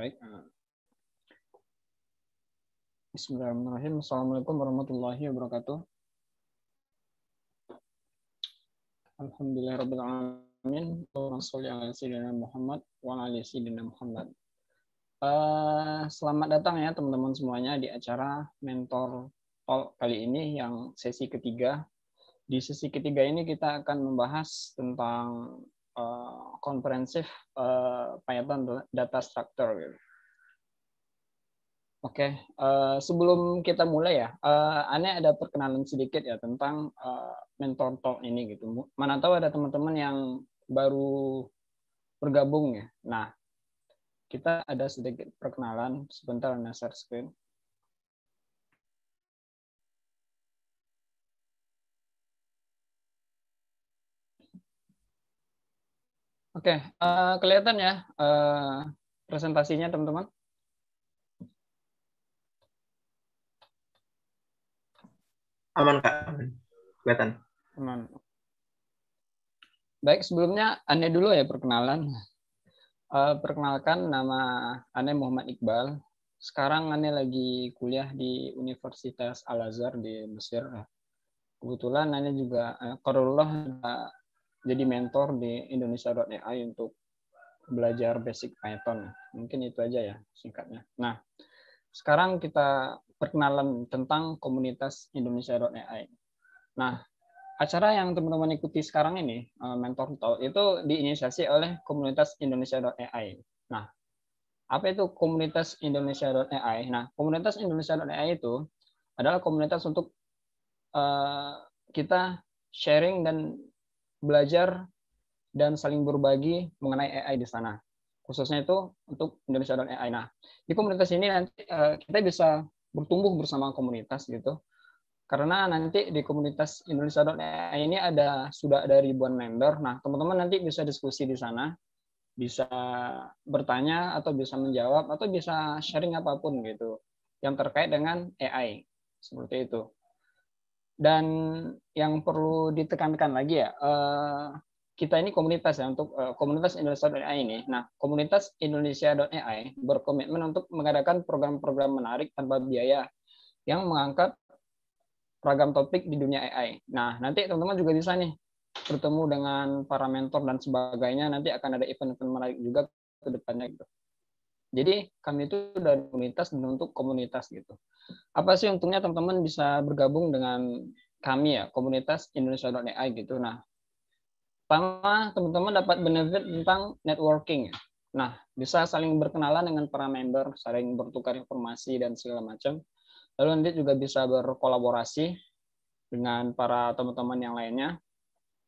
Baik. Bismillahirrahmanirrahim. Assalamualaikum warahmatullahi wabarakatuh. Alhamdulillahirabbil alamin. Allahumma sholli ala sayyidina Muhammad wa ala ali sayyidina Muhammad. Selamat datang ya teman-teman semuanya di acara Mentor Talk kali ini yang sesi ketiga. Di sesi ketiga ini kita akan membahas tentang comprehensive Python data structure gitu. Oke, sebelum kita mulai ya, Ane ada perkenalan sedikit ya tentang Mentor Talk ini gitu. Mana tahu ada teman-teman yang baru bergabung ya. Nah, kita ada sedikit perkenalan. Sebentar, Ane share screen. Oke, kelihatan ya presentasinya teman-teman? Aman Kak, aman. Kelihatan. Aman. Baik, sebelumnya Ane dulu ya perkenalan. Perkenalkan, nama Ane Muhammad Iqbal. Sekarang Ane lagi kuliah di Universitas Al-Azhar di Mesir. Kebetulan Ane juga qadarullah jadi mentor di Indonesia.ai untuk belajar basic Python. Mungkin itu aja ya singkatnya. Nah, sekarang kita perkenalan tentang komunitas Indonesia.ai. Nah, acara yang teman-teman ikuti sekarang ini, Mentor Talk, itu diinisiasi oleh komunitas Indonesia.ai. Nah, apa itu komunitas Indonesia.ai? Nah, komunitas Indonesia.ai itu adalah komunitas untuk kita sharing dan belajar dan saling berbagi mengenai AI di sana. Khususnya itu untuk Indonesia.ai. Nah, di komunitas ini nanti kita bisa bertumbuh bersama komunitas gitu. Karena nanti di komunitas Indonesia.ai ini sudah ada ribuan member. Nah, teman-teman nanti bisa diskusi di sana, bisa bertanya atau bisa menjawab atau bisa sharing apapun gitu yang terkait dengan AI. Seperti itu. Dan yang perlu ditekankan lagi ya, kita ini komunitas ya, untuk komunitas Indonesia.ai ini. Nah, komunitas Indonesia.ai berkomitmen untuk mengadakan program-program menarik tanpa biaya yang mengangkat ragam topik di dunia AI. Nah, nanti teman-teman juga bisa nih bertemu dengan para mentor dan sebagainya. Nanti akan ada event-event menarik juga ke depannya gitu. Jadi kami itu dari komunitas dan untuk komunitas gitu. Apa sih untungnya teman-teman bisa bergabung dengan kami ya, komunitas Indonesia.ai gitu. Nah, pertama teman-teman dapat benefit tentang networking ya. Nah, bisa saling berkenalan dengan para member, saling bertukar informasi dan segala macam. Lalu nanti juga bisa berkolaborasi dengan para teman-teman yang lainnya.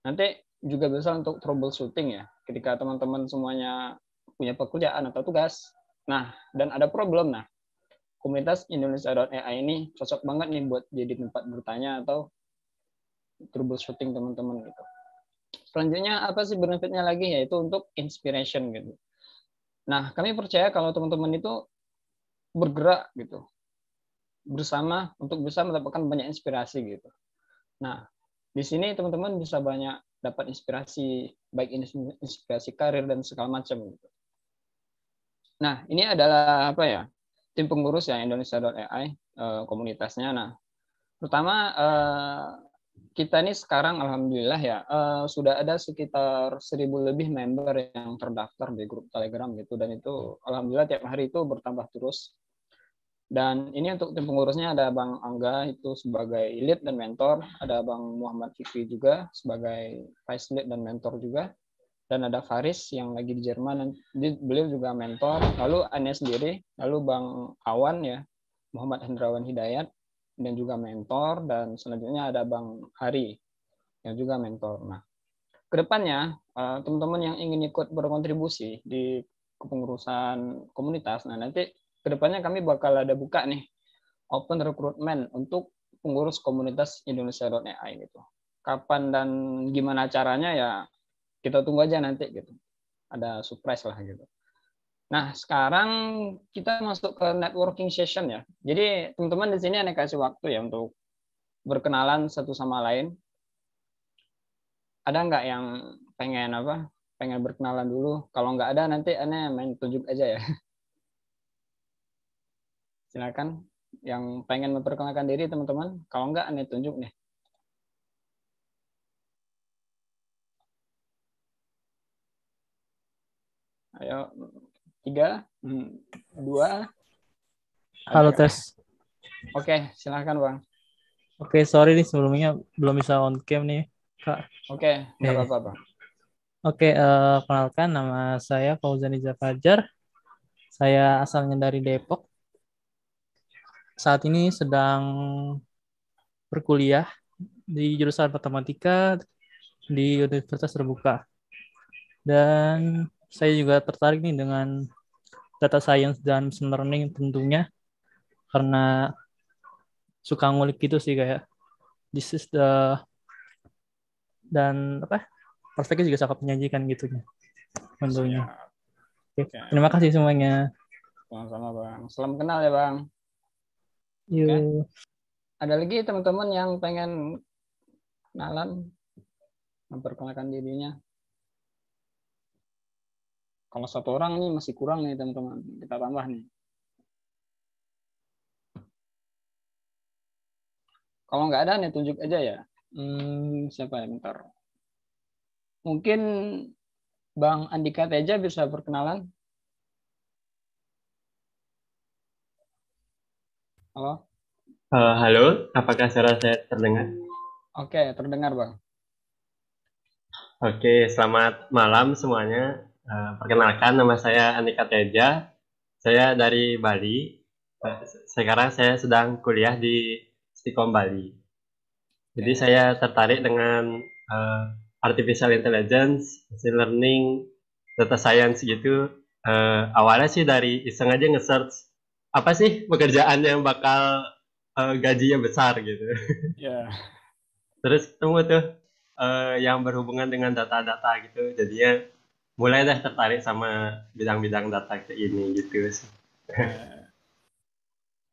Nanti juga bisa untuk troubleshooting ya, ketika teman-teman semuanya punya pekerjaan atau tugas. Nah, dan ada problem. Nah, komunitas Indonesia.ai ini cocok banget nih buat jadi tempat bertanya atau troubleshooting teman-teman gitu. Selanjutnya apa sih benefitnya lagi, yaitu untuk inspiration gitu. Nah, kami percaya kalau teman-teman itu bergerak gitu bersama untuk bisa mendapatkan banyak inspirasi gitu. Nah, di sini teman-teman bisa banyak dapat inspirasi, baik inspirasi karir dan segala macam gitu. Nah, ini adalah apa ya? Tim pengurus ya Indonesia.ai komunitasnya. Nah, pertama kita ini sekarang alhamdulillah ya sudah ada sekitar 1.000 lebih member yang terdaftar di grup Telegram gitu, dan itu alhamdulillah tiap hari itu bertambah terus. Dan ini untuk tim pengurusnya ada Bang Angga itu sebagai lead dan mentor, ada Bang Muhammad Fikri juga sebagai vice lead dan mentor juga, dan ada Faris yang lagi di Jerman, beliau juga mentor, lalu Ane sendiri, lalu Bang Awan ya, Muhammad Hendrawan Hidayat dan juga mentor, dan selanjutnya ada Bang Hari yang juga mentor. Nah, kedepannya teman-teman yang ingin ikut berkontribusi di kepengurusan komunitas, nah nanti kedepannya kami bakal ada buka nih open recruitment untuk pengurus komunitas Indonesia.ai gitu. Kapan dan gimana caranya ya kita tunggu aja nanti gitu. Ada surprise lah gitu. Nah, sekarang kita masuk ke networking session ya. Jadi teman-teman di sini Ane kasih waktu ya untuk berkenalan satu sama lain. Ada nggak yang pengen berkenalan dulu? Kalau nggak ada nanti Ane main tunjuk aja ya. Silakan yang pengen memperkenalkan diri teman-teman. Kalau enggak, Anda tunjuk nih. Ayo, 3, 2. Halo Ada. tes. Oke, silakan Bang. Oke, sorry nih sebelumnya belum bisa on cam nih, Kak. Oke, nggak apa-apa Bang. Oke, kenalkan nama saya Fauzan Iza Fajar. Saya asalnya dari Depok. Saat ini sedang berkuliah di jurusan matematika di Universitas Terbuka. Dan saya juga tertarik nih dengan data science dan machine learning tentunya karena suka ngulik gitu sih kayak this is the dan perspektif juga sangat menjanjikan gitu tentunya. Oke. Terima kasih semuanya. Sama-sama Bang. Salam kenal ya Bang. Yuk. Oke. Ada lagi teman-teman yang pengen kenalan, memperkenalkan dirinya. Kalau 1 orang nih masih kurang nih teman-teman. Kita tambah nih. Kalau nggak ada nih tunjuk aja ya. Siapa ya bentar. Mungkin Bang Andika Teja bisa perkenalan. Halo. Halo, apakah suara saya terdengar? Oke, terdengar Bang. Oke, selamat malam semuanya. Perkenalkan, nama saya Andika Teja. Saya dari Bali. Sekarang saya sedang kuliah di Stikom Bali. Jadi saya tertarik dengan artificial intelligence, machine learning, data science gitu. Awalnya sih dari iseng aja nge-search apa sih pekerjaan yang bakal gajinya besar gitu. Ya. Terus ketemu tuh yang berhubungan dengan data-data gitu. Jadinya mulai dah tertarik sama bidang-bidang data kayak ini gitu.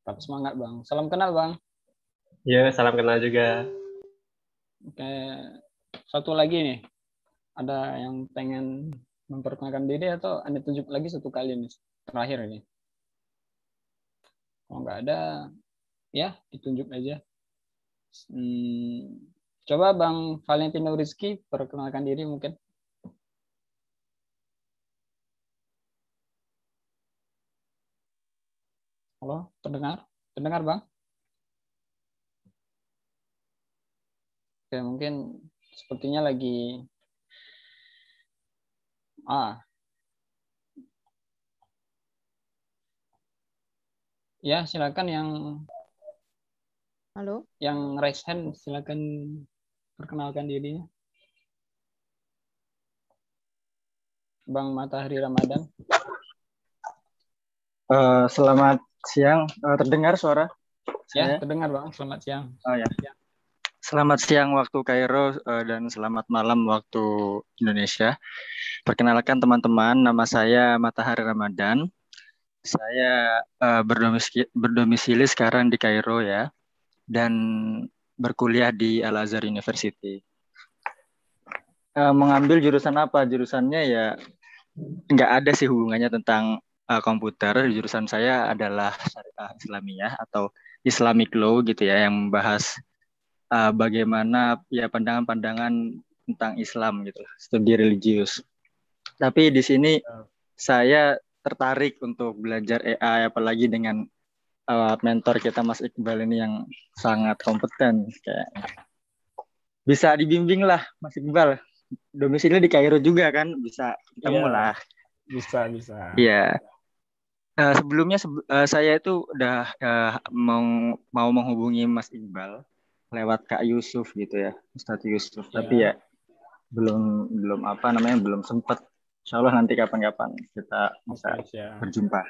Tetap semangat Bang. Salam kenal Bang. Ya, salam kenal juga. Oke, satu lagi nih. Ada yang pengen memperkenalkan diri atau Anda tunjuk lagi 1 kali nih, terakhir ini. Kalau nggak ada, ya ditunjuk aja. Coba Bang Valentino Rizky perkenalkan diri mungkin. Halo, terdengar? Terdengar Bang? Oke, mungkin sepertinya lagi ya silakan yang Halo. Yang raise hand silakan perkenalkan dirinya. Bang Matahari Ramadan. Selamat siang. Terdengar suara? Ya, terdengar Bang. Selamat siang. Oh ya. Selamat siang waktu Kairo dan selamat malam waktu Indonesia. Perkenalkan teman-teman, nama saya Matahari Ramadan. Saya berdomisili sekarang di Kairo ya, dan berkuliah di Al Azhar University. Mengambil jurusan apa? Jurusannya ya nggak ada sih hubungannya tentang komputer. Jurusan saya adalah Syariah Islamiyah atau Islamic Law gitu ya, yang membahas bagaimana ya pandangan-pandangan tentang Islam gitu, studi religius. Tapi di sini saya tertarik untuk belajar AI, apalagi dengan mentor kita Mas Iqbal ini yang sangat kompeten. Kayak bisa dibimbing lah Mas Iqbal. Domisili di Kairo juga kan, bisa ketemu lah. Bisa. Iya. Sebelumnya saya itu udah mau menghubungi Mas Iqbal lewat Kak Yusuf gitu ya, Ustadz Yusuf. Tapi ya belum sempat. Insya Allah nanti kapan-kapan kita bisa berjumpa.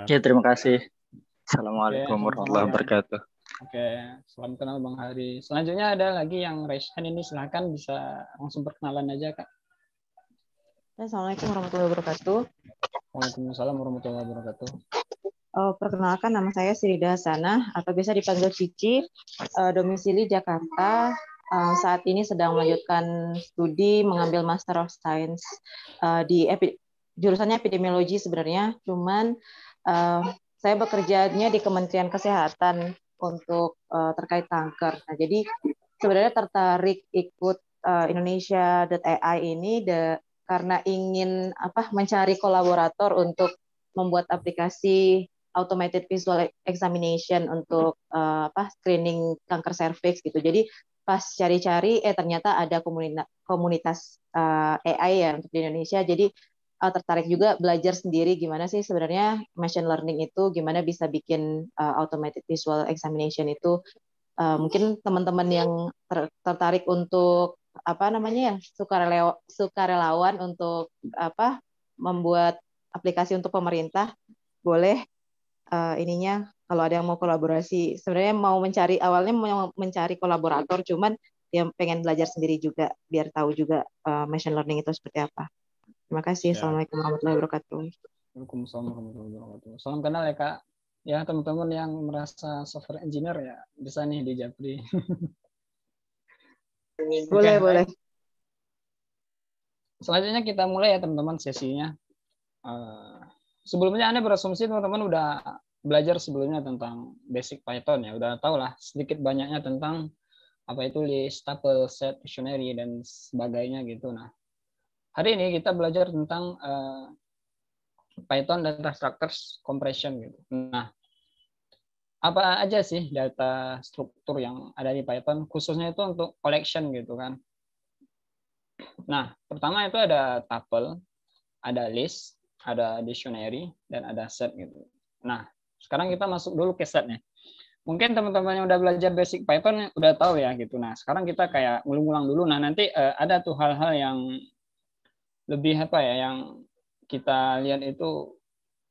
Oke, terima kasih. Assalamualaikum warahmatullahi wabarakatuh. Oke, salam kenal Bang Hari. Selanjutnya ada lagi yang raise hand ini, silakan bisa langsung perkenalan aja Kak. Assalamualaikum warahmatullahi wabarakatuh. Waalaikumsalam warahmatullahi wabarakatuh. Perkenalkan, nama saya Sirida Hasanah atau biasa dipanggil Cici, domisili Jakarta. Saat ini sedang melanjutkan studi mengambil Master of Science di jurusannya epidemiologi sebenarnya, cuman saya bekerjanya di Kementerian Kesehatan untuk terkait kanker. Nah, jadi sebenarnya tertarik ikut Indonesia.ai ini karena ingin mencari kolaborator untuk membuat aplikasi automated visual examination untuk screening kanker serviks gitu. Jadi pas cari-cari ternyata ada komunitas AI ya untuk di Indonesia. Jadi tertarik juga belajar sendiri gimana sih sebenarnya machine learning itu, gimana bisa bikin automated visual examination itu. Mungkin teman-teman yang tertarik untuk sukarelawan untuk membuat aplikasi untuk pemerintah, boleh ininya kalau ada yang mau kolaborasi. Sebenarnya awalnya mau mencari kolaborator, cuman dia pengen belajar sendiri juga biar tahu juga machine learning itu seperti apa. Terima kasih. Ya. Assalamualaikum warahmatullahi wabarakatuh. Waalaikumsalam warahmatullahi wabarakatuh. Salam kenal ya Kak. Ya teman-teman yang merasa software engineer ya bisa nih di Japri. Boleh. Selanjutnya kita mulai ya teman-teman sesinya. Sebelumnya Anda berasumsi teman-teman udah belajar sebelumnya tentang basic Python ya, udah tahu lah sedikit banyaknya tentang apa itu list, tuple, set, dictionary dan sebagainya gitu. Nah, hari ini kita belajar tentang Python data structures compression gitu. Nah, apa aja sih data struktur yang ada di Python, khususnya itu untuk collection gitu kan. Nah, pertama itu ada tuple, ada list, ada dictionary, dan ada set gitu. Nah, sekarang kita masuk dulu ke setnya. Mungkin teman-teman yang udah belajar basic Python udah tahu ya gitu. Nah, sekarang kita kayak ngulang-ngulang dulu. Nah, nanti ada tuh hal-hal yang lebih yang kita lihat itu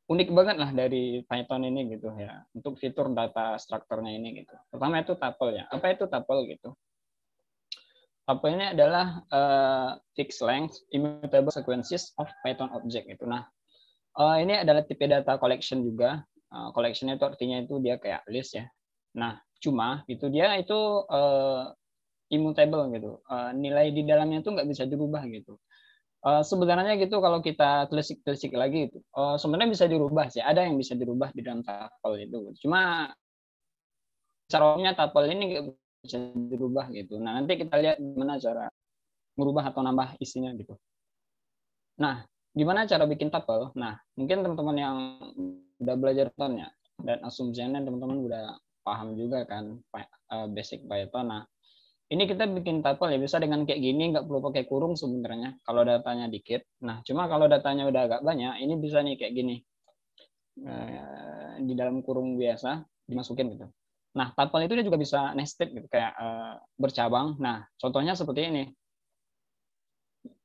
unik banget lah dari Python ini gitu ya, untuk fitur data strukturnya ini gitu. Pertama itu tuple ya. Apa itu tuple gitu? Tuple ini adalah fixed length immutable sequences of Python object gitu. Nah, ini adalah tipe data collection juga. Collection itu artinya itu dia kayak list ya. Nah, cuma itu dia itu immutable gitu. Nilai di dalamnya itu nggak bisa dirubah gitu. Sebenarnya gitu kalau kita telisik lagi itu sebenarnya bisa dirubah sih. Ada yang bisa dirubah di dalam tuple itu. Cuma caranya tuple ini nggak bisa dirubah gitu. Nah, nanti kita lihat gimana cara merubah atau nambah isinya gitu. Nah, gimana cara bikin tuple? Nah, mungkin teman-teman yang udah belajar Python ya, dan asumsinya teman-teman udah paham juga kan basic Python. Nah, ini kita bikin tuple ya bisa dengan kayak gini, nggak perlu pakai kurung sebenarnya kalau datanya dikit. Nah, cuma kalau datanya udah agak banyak, ini bisa nih kayak gini. Di dalam kurung biasa dimasukin gitu. Nah, tuple itu dia juga bisa nested gitu, kayak bercabang. Nah, contohnya seperti ini.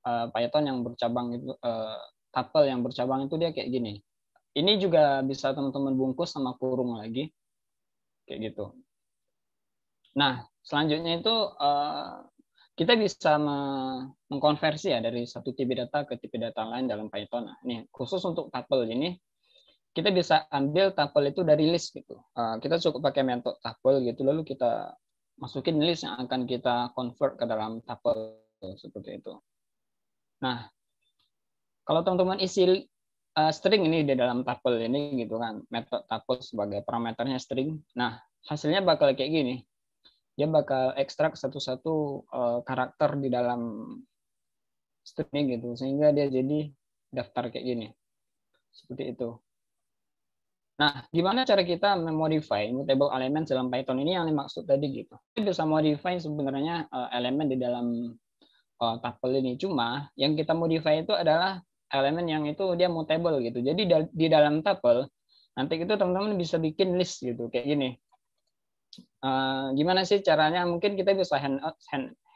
Python yang bercabang itu tuple yang bercabang itu dia kayak gini. Ini juga bisa teman-teman bungkus sama kurung lagi kayak gitu. Nah, selanjutnya itu kita bisa mengkonversi ya dari satu tipe data ke tipe data lain dalam Python. Nah, ini khusus untuk tuple ini kita bisa ambil tuple itu dari list gitu. Kita cukup pakai metode tuple gitu, lalu kita masukin list yang akan kita convert ke dalam tuple seperti itu. Nah, kalau teman-teman isi string ini di dalam tuple ini gitu kan, metode tuple sebagai parameternya string. Nah, hasilnya bakal kayak gini. Dia bakal ekstrak satu-satu karakter di dalam string gitu, sehingga dia jadi daftar kayak gini. Seperti itu. Nah, gimana cara kita memodify mutable element dalam Python ini yang dimaksud tadi gitu. Kita bisa modify sebenarnya elemen di dalam tuple ini. Cuma yang kita modify itu adalah elemen yang itu dia mutable gitu. Jadi di dalam tuple nanti itu teman-teman bisa bikin list gitu kayak gini. Gimana sih caranya? Mungkin kita bisa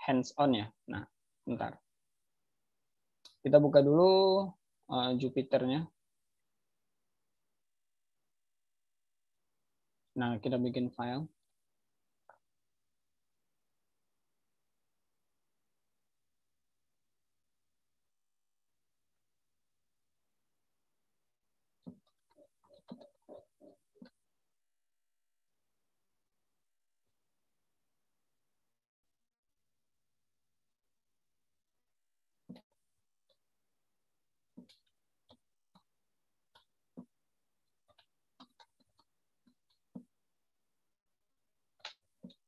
hands on ya. Nah, bentar. Kita buka dulu Jupyter-nya. Nah, kita bikin file.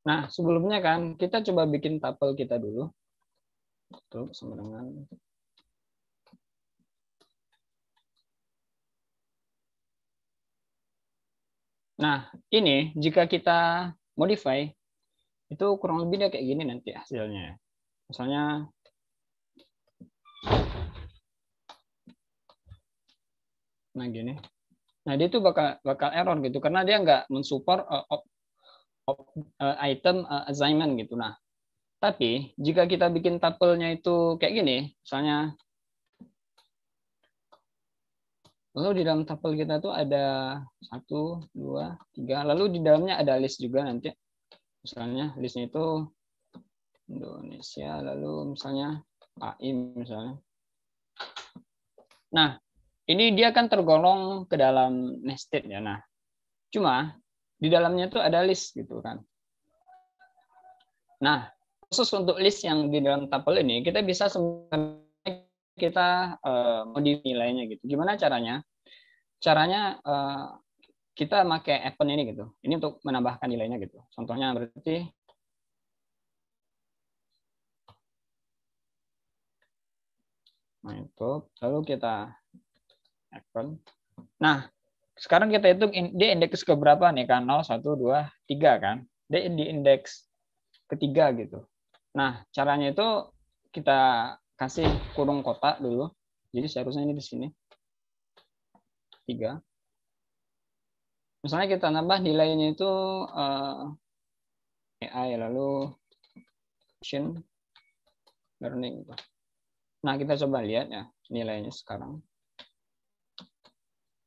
Nah, sebelumnya kan kita coba bikin tuple kita dulu. Tuh, sama dengan Nah, ini jika kita modify itu kurang lebih dia kayak gini nanti hasilnya. Misalnya nah gini. Nah, dia tuh bakal error gitu karena dia nggak mensupport item assignment gitu. Nah, tapi jika kita bikin tuple-nya itu kayak gini, misalnya lalu di dalam tuple kita tuh ada 1, 2, 3, lalu di dalamnya ada list juga nanti. Misalnya listnya itu Indonesia, lalu misalnya AI misalnya. Nah, ini dia kan tergolong ke dalam nested ya. Nah, cuma di dalamnya tuh ada list gitu kan. Nah, khusus untuk list yang di dalam tuple ini kita bisa sebenarnya kita modif nilainya gitu. Gimana caranya? Caranya kita pakai event ini gitu. Ini untuk menambahkan nilainya gitu. Contohnya berarti nah itu lalu kita event. Nah, sekarang kita hitung dia indeks ke berapa nih kan? 0, 1, 2, 3 kan. Dia di indeks ketiga gitu. Nah, caranya itu kita kasih kurung kotak dulu. Jadi seharusnya ini di sini. 3. Misalnya kita nambah nilainya itu AI lalu machine learning. Nah, kita coba lihat ya nilainya sekarang.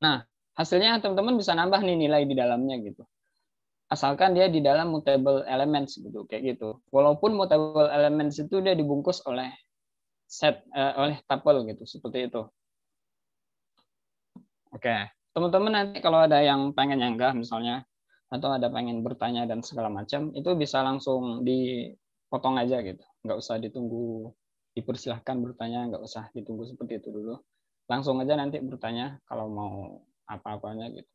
Nah, hasilnya teman-teman bisa nambah nih nilai di dalamnya gitu. Asalkan dia di dalam mutable elements gitu, kayak gitu. Walaupun mutable elements itu dia dibungkus oleh set oleh tuple gitu, seperti itu. Oke, teman-teman nanti kalau ada yang pengen nyanggah misalnya atau ada pengen bertanya dan segala macam, itu bisa langsung dipotong aja gitu. Nggak usah ditunggu dipersilahkan bertanya, nggak usah ditunggu seperti itu dulu. Langsung aja nanti bertanya kalau mau apa-apanya gitu.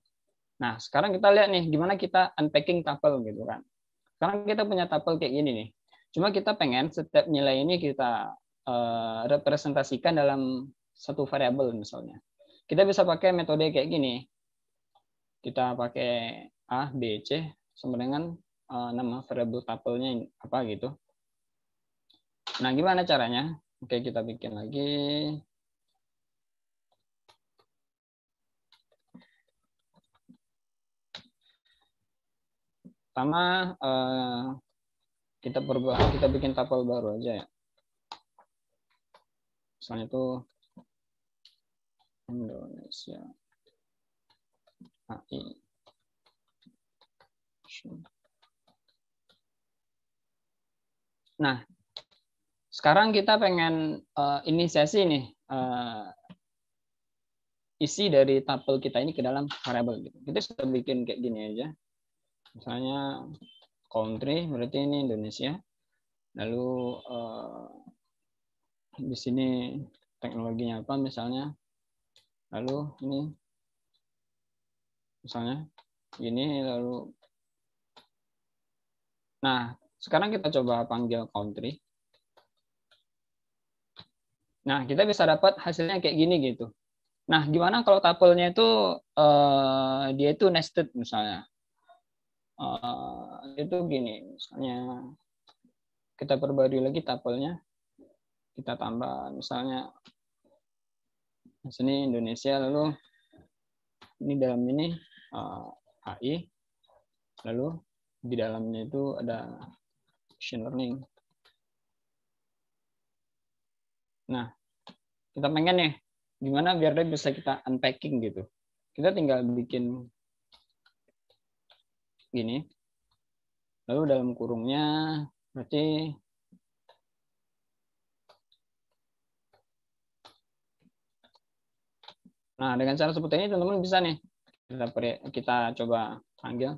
Nah, sekarang kita lihat nih gimana kita unpacking tuple gitu kan. Sekarang kita punya tuple kayak gini nih. Cuma kita pengen setiap nilai ini kita representasikan dalam satu variabel misalnya. Kita bisa pakai metode kayak gini. Kita pakai A, B, C sama dengan nama variabel tuple-nya apa gitu. Nah, gimana caranya? Oke, kita bikin lagi. Pertama kita bikin tuple baru aja ya. Misalnya itu Indonesia AI. Nah, sekarang kita pengen inisiasi nih isi dari tuple kita ini ke dalam variabel gitu. Kita sudah bikin kayak gini aja. Misalnya country berarti ini Indonesia. Lalu di sini teknologinya apa misalnya. Lalu ini misalnya gini lalu. Nah, sekarang kita coba panggil country. Nah, kita bisa dapat hasilnya kayak gini gitu. Nah, gimana kalau tuple-nya itu dia itu nested misalnya. Itu gini, misalnya kita perbarui lagi tuple-nya. Kita tambah misalnya di sini Indonesia, lalu ini dalam ini AI, lalu di dalamnya itu ada machine learning. Nah, kita pengen nih gimana biar dia bisa kita unpacking gitu. Kita tinggal bikin gini. Lalu dalam kurungnya berarti nah, dengan cara seperti ini teman-teman bisa nih kita coba panggil.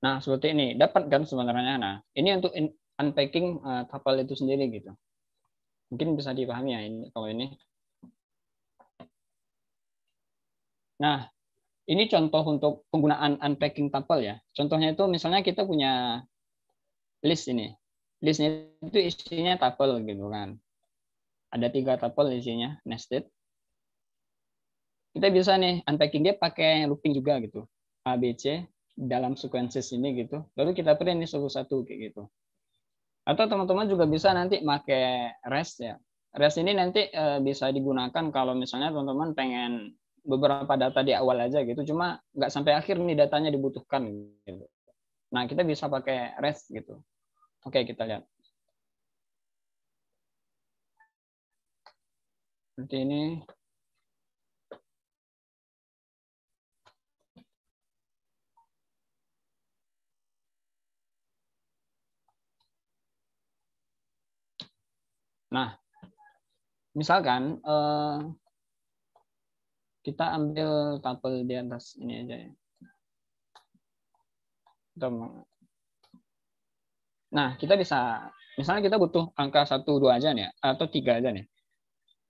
Nah, seperti ini dapat kan sebenarnya. Nah, ini untuk unpacking tuple itu sendiri gitu. Mungkin bisa dipahami ya ini kalau ini. Nah, Ini contoh untuk penggunaan unpacking tuple ya. Contohnya itu misalnya kita punya list ini. Listnya itu isinya tuple gitu kan. Ada 3 tuple isinya nested. Kita bisa nih unpacking dia pakai looping juga gitu. A, B, C dalam sequences ini gitu. Lalu kita print ini satu-satu kayak gitu. Atau teman-teman juga bisa nanti pakai REST ya. REST ini nanti bisa digunakan kalau misalnya teman-teman pengen beberapa data di awal aja gitu, cuma nggak sampai akhir nih datanya dibutuhkan gitu. Nah, kita bisa pakai REST gitu. Oke, kita lihat. Seperti ini. Nah, misalkan kita ambil tabel di atas ini aja ya. Nah, kita bisa, misalnya kita butuh angka 1, 2 aja nih, atau 3 aja nih.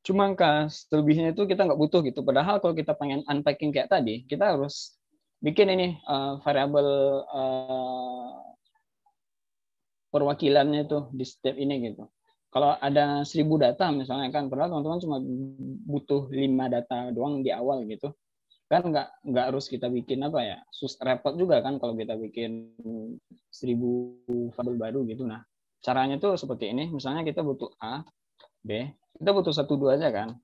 Cuma angka selebihnya itu kita nggak butuh gitu. Padahal kalau kita pengen unpacking kayak tadi, kita harus bikin ini variabel perwakilannya itu di step ini gitu. Kalau ada 1000 data misalnya kan, padahal teman-teman cuma butuh 5 data doang di awal gitu. Kan nggak harus kita bikin apa ya, repot juga kan kalau kita bikin 1000 variabel baru gitu. Nah, caranya tuh seperti ini. Misalnya kita butuh A, B, kita butuh 1, 2 aja kan.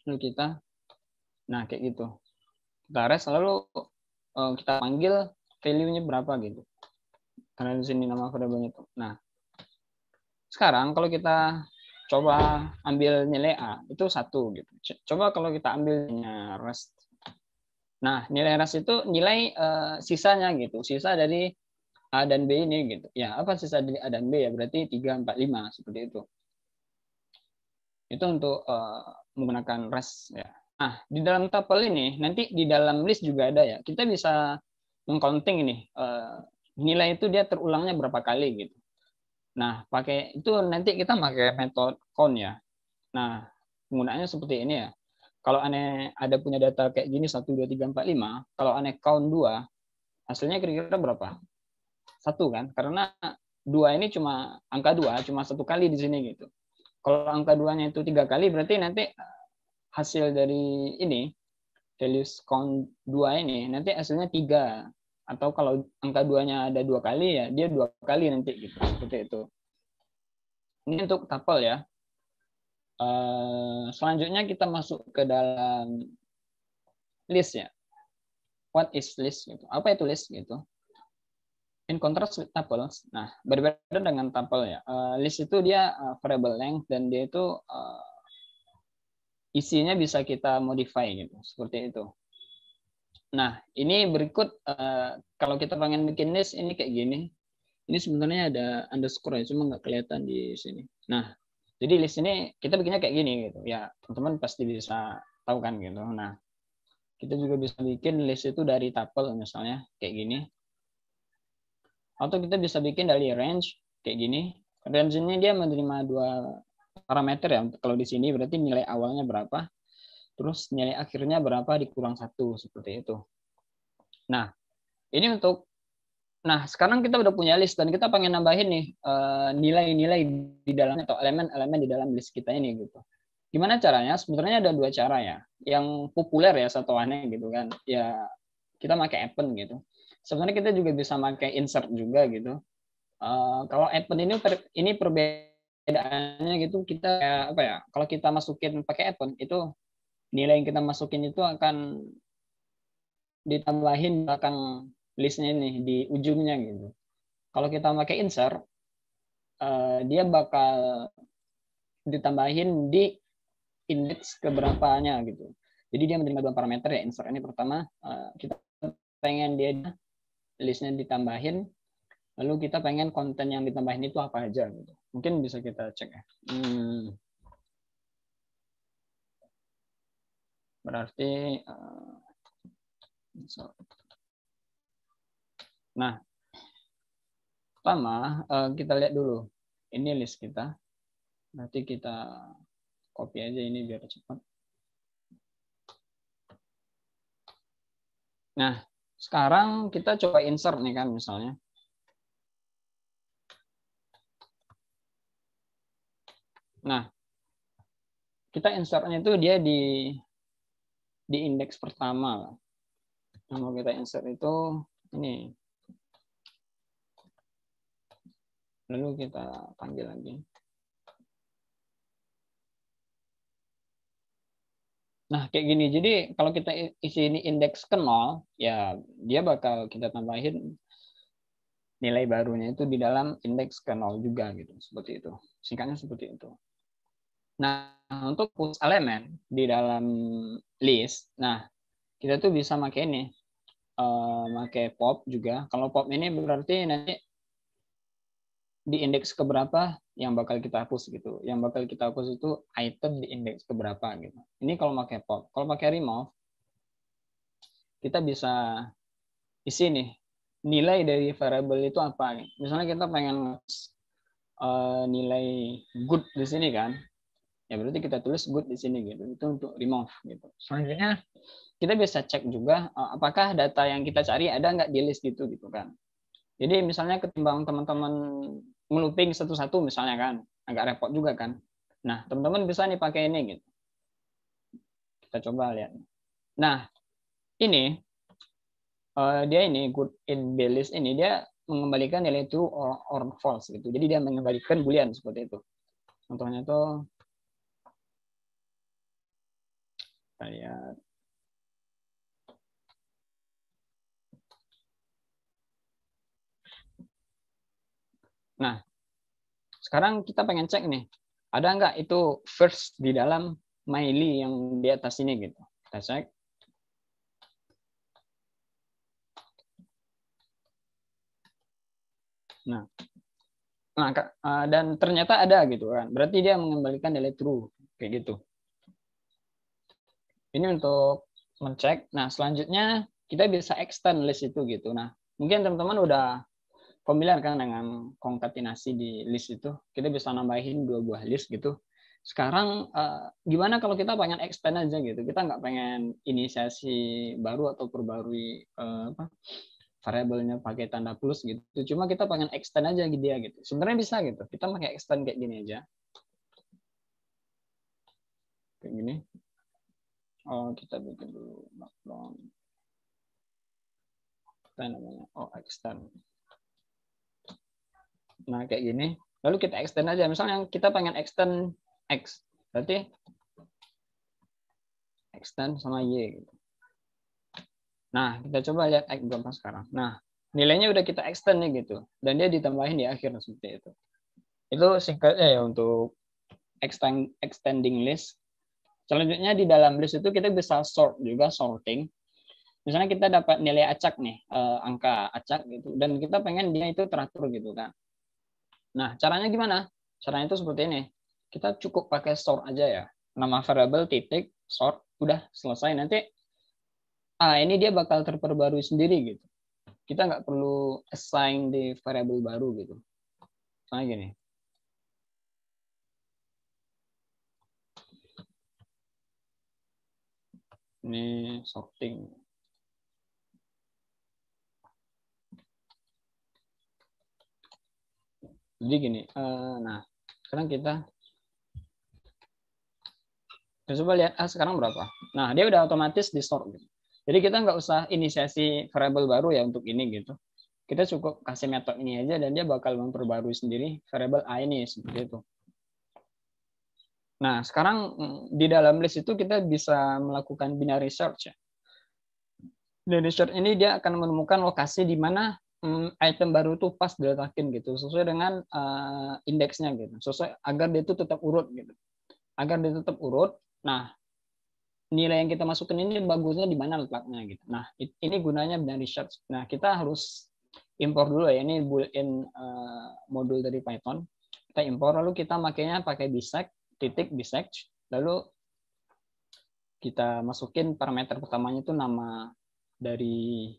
Lalu kita, nah kayak gitu. Kita res lalu kita panggil value-nya berapa gitu. Karena di sini nama variabelnya itu. Nah, sekarang kalau kita coba ambil nilai A, itu 1 gitu. Coba kalau kita ambilnya rest. Nah, nilai rest itu nilai sisanya gitu. Sisa dari A dan B ini gitu. Ya, apa sisa dari A dan B ya? Berarti 3, 4, 5 seperti itu. Itu untuk menggunakan rest ya. Nah, di dalam tuple ini nanti di dalam list juga ada ya. Kita bisa mengcounting ini nilai itu dia terulangnya berapa kali gitu. Nah, pakai itu nanti kita pakai metode count ya. Nah, penggunaannya seperti ini ya. Kalau aneh ada punya data kayak gini 1, 2, 3, 4, 5, kalau aneh count 2, hasilnya kira-kira berapa? 1 kan? Karena 2 ini cuma angka 2, cuma 1 kali di sini gitu. Kalau angka 2-nya itu 3 kali, berarti nanti hasil dari ini, values count 2 ini, nanti hasilnya 3. Atau kalau angka 2-nya ada 2 kali, ya dia 2 kali nanti gitu. Seperti itu. Ini untuk tuple ya. Selanjutnya kita masuk ke dalam list ya. What is list gitu? Apa itu list gitu? In contrast with tuples. Nah, berbeda dengan tuple ya. List itu dia variable length dan dia itu isinya bisa kita modify gitu. Seperti itu. Nah, ini berikut kalau kita pengen bikin list ini kayak gini. Ini sebenarnya ada underscore ya, cuma nggak kelihatan di sini. Nah, jadi list ini kita bikinnya kayak gini gitu. Ya, teman-teman pasti bisa tahu kan gitu. Nah, kita juga bisa bikin list itu dari tuple misalnya kayak gini. Atau kita bisa bikin dari range kayak gini. Range ini dia menerima 2 parameter ya. Kalau di sini berarti nilai awalnya berapa, terus nilai akhirnya berapa dikurang 1 seperti itu. Nah, ini untuk sekarang kita udah punya list dan kita pengen nambahin nih nilai-nilai di dalamnya atau elemen-elemen di dalam list kita ini gitu. Gimana caranya? Sebenarnya ada 2 cara ya. Yang populer ya satuannya gitu kan. Ya kita pakai append gitu. Sebenarnya kita juga bisa pakai insert juga gitu. Kalau append ini perbedaannya gitu kita apa ya? Kalau kita masukin pakai append itu nilai yang kita masukin itu akan ditambahin belakang listnya ini di ujungnya gitu. Kalau kita pakai insert, dia bakal ditambahin di indeks keberapanya gitu. Jadi dia menerima 2 parameter ya. Insert ini pertama kita pengen dia listnya ditambahin, lalu kita pengen konten yang ditambahin itu apa aja gitu. Mungkin bisa kita cek ya. Berarti nah, pertama kita lihat dulu. Ini list kita. Nanti kita copy aja ini biar cepat. Nah, sekarang kita coba insert nih kan misalnya. Nah, kita insertnya itu dia di indeks pertama lah. Nah, mau kita insert itu ini. Lalu kita panggil lagi. Nah, kayak gini. Jadi kalau kita isi ini indeks ke 0, ya dia bakal kita tambahin nilai barunya itu di dalam indeks ke 0 juga gitu. Seperti itu. Singkatnya seperti itu. Nah, untuk push elemen di dalam list, nah kita tuh bisa pakai ini. Pakai pop juga. Kalau pop ini berarti nanti di indeks keberapa yang bakal kita hapus gitu. Yang bakal kita hapus itu item di indeks keberapa gitu. Ini kalau pakai pop. Kalau pakai remove, kita bisa isi nih nilai dari variable itu apa. Misalnya kita pengen nilai good di sini kan, ya berarti kita tulis good di sini gitu. Itu untuk remove gitu. Selanjutnya kita bisa cek juga apakah data yang kita cari ada nggak di list gitu kan. Jadi misalnya ketimbang teman-teman ngeluping satu-satu misalnya kan, agak repot juga kan. Nah, teman-teman bisa nih pakai ini gitu. Kita coba lihat. Nah, ini dia ini good in B list ini dia mengembalikan nilai true or false gitu. Jadi dia mengembalikan boolean seperti itu. Contohnya itu kita lihat. Nah, sekarang kita pengen cek nih, ada nggak itu first di dalam Miley yang di atas ini gitu. Kita cek. Nah, dan ternyata ada gitu kan. Berarti dia mengembalikan nilai true kayak gitu. Ini untuk mencek. Nah, selanjutnya kita bisa extend list itu gitu. Nah, mungkin teman-teman udah familiar kan dengan konkatenasi di list itu. Kita bisa nambahin 2 buah list gitu. Sekarang gimana kalau kita pengen extend aja gitu. Kita nggak pengen inisiasi baru atau perbarui variabelnya pakai tanda plus gitu. Cuma kita pengen extend aja dia gitu. Sebenarnya bisa gitu. Kita pakai extend kayak gini aja. Kayak gini. Kita bikin dulu background. Apa namanya? Extend. Nah, kayak gini. Lalu kita extend aja. Misalnya kita pengen extend X. Berarti extend sama Y. Gitu. Nah, kita coba lihat X berapa sekarang. Nah, nilainya udah kita extend nih gitu. Dan dia ditambahin di akhir seperti itu. Itu singkatnya ya untuk extending list. Selanjutnya di dalam list itu kita bisa sort juga, sorting. Misalnya kita dapat nilai acak nih, angka acak gitu. Dan kita pengen dia itu teratur gitu kan. Nah, caranya gimana? Caranya itu seperti ini. Kita cukup pakai sort aja ya. Nama variable titik sort udah selesai. Nanti ini dia bakal terperbarui sendiri gitu. Kita nggak perlu assign di variable baru gitu. Misalnya gini. Ini sorting. Jadi gini. Nah, sekarang kita coba lihat sekarang berapa. Nah, dia udah otomatis di sort gitu. Jadi kita nggak usah inisiasi variable baru ya untuk ini gitu. Kita cukup kasih metode ini aja dan dia bakal memperbarui sendiri variable a ini seperti itu. Nah, sekarang di dalam list itu kita bisa melakukan binary search ya. Binary search ini dia akan menemukan lokasi di mana item baru itu pas diletakin gitu, sesuai dengan indeksnya gitu, sesuai agar dia itu tetap urut gitu. Agar dia tetap urut. Nah, nilai yang kita masukin ini bagusnya di mana letaknya gitu. Nah, ini gunanya binary search. Nah, kita harus impor dulu ya, ini built-in modul dari Python. Kita impor, lalu kita makainya pakai bisect, titik bisect, lalu kita masukin parameter pertamanya itu nama dari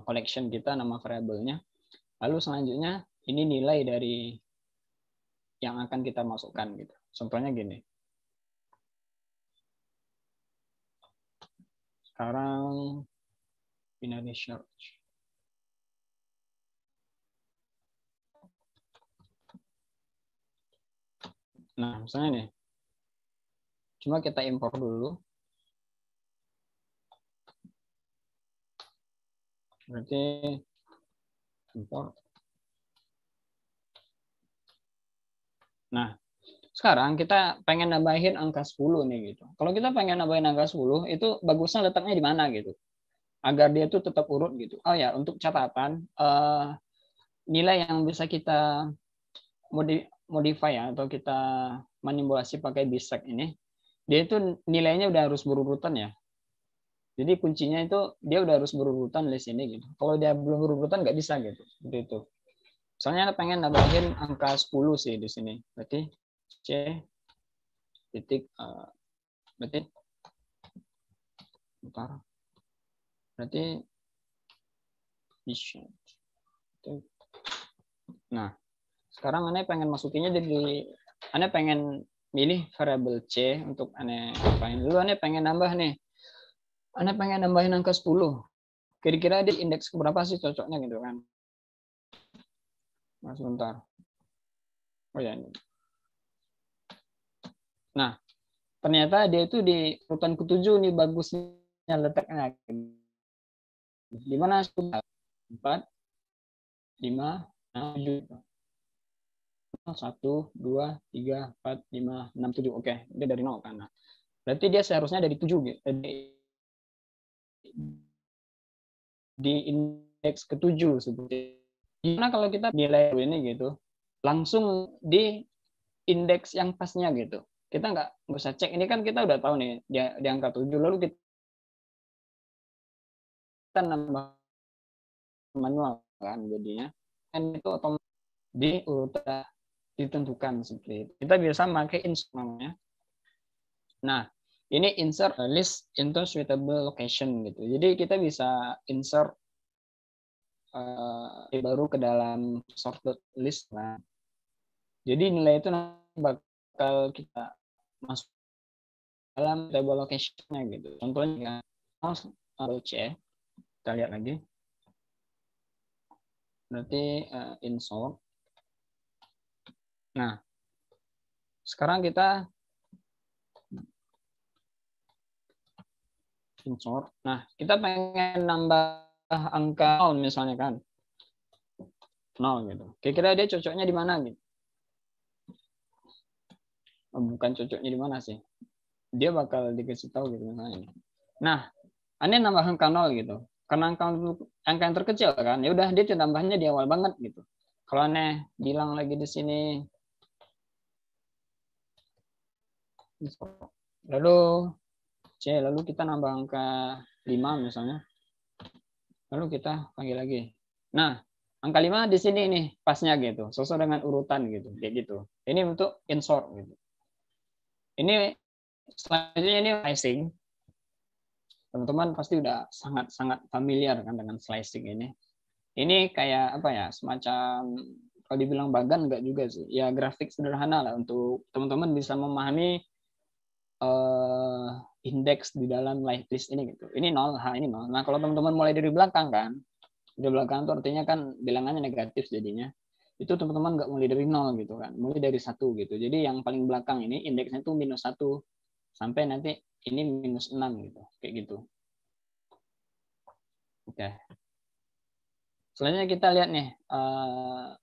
collection kita, nama variabelnya. Lalu selanjutnya ini nilai dari yang akan kita masukkan gitu. Contohnya gini. Sekarang binary search. Nah, misalnya nih, cuma kita impor dulu. Berarti impor. Nah, sekarang kita pengen nambahin angka 10 nih gitu. Kalau kita pengen nambahin angka 10, itu bagusnya letaknya di mana gitu. Agar dia tuh tetap urut gitu. Oh ya, untuk catatan, nilai yang bisa kita modify ya, atau kita manipulasi pakai bisect ini, dia itu nilainya udah harus berurutan ya. Jadi kuncinya itu dia udah harus berurutan list ini gitu. Kalau dia belum berurutan nggak bisa gitu. Seperti itu. Soalnya pengen nambahin angka 10 sih di sini. Berarti C titik berarti bentar. Berarti nah, sekarang Ane pengen masukinnya jadi Ane pengen milih variabel C untuk Ane apain dulu. Ane pengen nambah nih. Ane pengen nambahin angka 10. Kira-kira di indeks berapa sih cocoknya gitu kan? Nah, sebentar. Oh ya, ini. Nah, ternyata dia itu di urutan ke-7 nih bagusnya letaknya. Di mana? 4, 5, 6, 7. 1, 2, 3, 4, 5, 6, 7. Oke, dia dari 0 kan. Nah, berarti dia seharusnya dari 7 gitu. Di indeks ke-7 seperti. Gimana kalau kita nilai ini gitu, langsung di indeks yang pasnya gitu. Kita nggak usah cek, ini kan kita udah tahu nih, di angka 7, lalu kita nambah manual kan jadinya. Dan itu otomatis di urutan ditentukan seperti itu. Kita bisa pakai insert namanya. Nah, ini insert list into suitable location gitu. Jadi kita bisa insert baru ke dalam sorted list. Nah, jadi nilai itu bakal kita masuk dalam table location-nya gitu. Contohnya C, kita lihat lagi. Berarti insert. Nah, sekarang kita insert. Nah, kita pengen nambah angka 0 misalnya kan. 0 gitu. Kira-kira dia cocoknya di mana gitu? Bukan cocoknya di mana sih? Dia bakal dikasih tahu gitu misalnya. Nah, Ane nambah angka 0 gitu. Karena angka yang terkecil kan, ya udah dia tambahnya di awal banget gitu. Kalau Ane bilang lagi di sini, lalu C, lalu kita nambah angka 5 misalnya. Lalu kita panggil lagi. Nah, angka 5 di sini nih pasnya gitu, sesuai dengan urutan gitu, kayak gitu. Ini untuk insert gitu. Ini selanjutnya ini slicing. Teman-teman pasti udah sangat-sangat familiar kan dengan slicing ini. Ini kayak apa ya, semacam kalau dibilang bagan enggak juga sih. Ya grafik sederhana lah untuk teman-teman bisa memahami indeks di dalam list ini gitu. Ini 0, ini 0. Nah, kalau teman-teman mulai dari belakang kan, dari belakang itu artinya kan bilangannya negatif jadinya. Itu teman-teman nggak mulai dari 0 gitu kan, mulai dari 1 gitu. Jadi yang paling belakang ini indeksnya itu -1 sampai nanti ini -6 gitu, kayak gitu. Oke. Selanjutnya kita lihat nih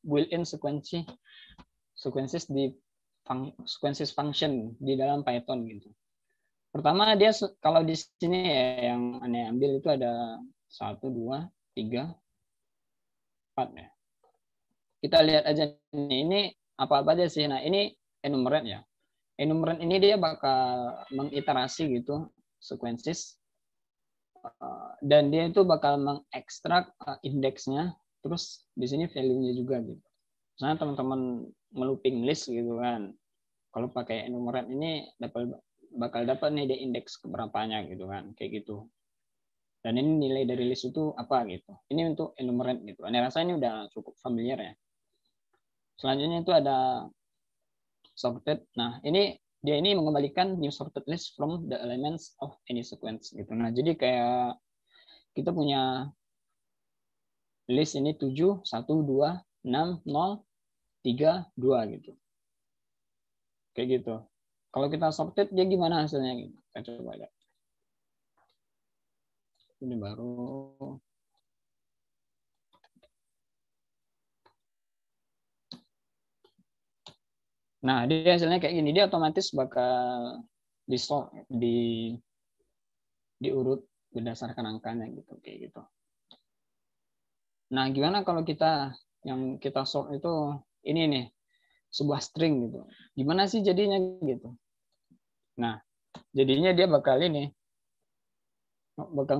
built-in sequences di sequences function di dalam Python gitu. Pertama dia kalau di sini ya yang Ane ambil itu ada 1, 2, 3, 4 ya. Kita lihat aja nih, ini apa-apa aja sih. Nah, ini enumerate ya. Enumerate ini dia bakal mengiterasi gitu sequences dan dia itu bakal mengekstrak indeksnya, terus di sini value-nya juga gitu. Misalnya teman-teman melooping list gitu kan. Kalau pakai enumerate ini bakal dapat nih dia indeks keberapanya gitu kan, kayak gitu. Dan ini nilai dari list itu apa gitu. Ini untuk enumerate gitu. Ane rasa ini udah cukup familiar ya. Selanjutnya itu ada sorted. Nah, dia ini mengembalikan new sorted list from the elements of any sequence gitu. Nah, jadi kayak kita punya list ini 7, 1, 2, 6, 0, 3, 2 gitu. Kayak gitu. Kalau kita sorted dia gimana hasilnya gitu. Kita coba lihat. Ini baru. Nah, dia hasilnya kayak gini. Dia otomatis bakal diurut berdasarkan angkanya gitu, kayak gitu. Nah, gimana kalau yang kita sort itu ini nih, sebuah string gitu. Gimana sih jadinya gitu. Nah, jadinya dia bakal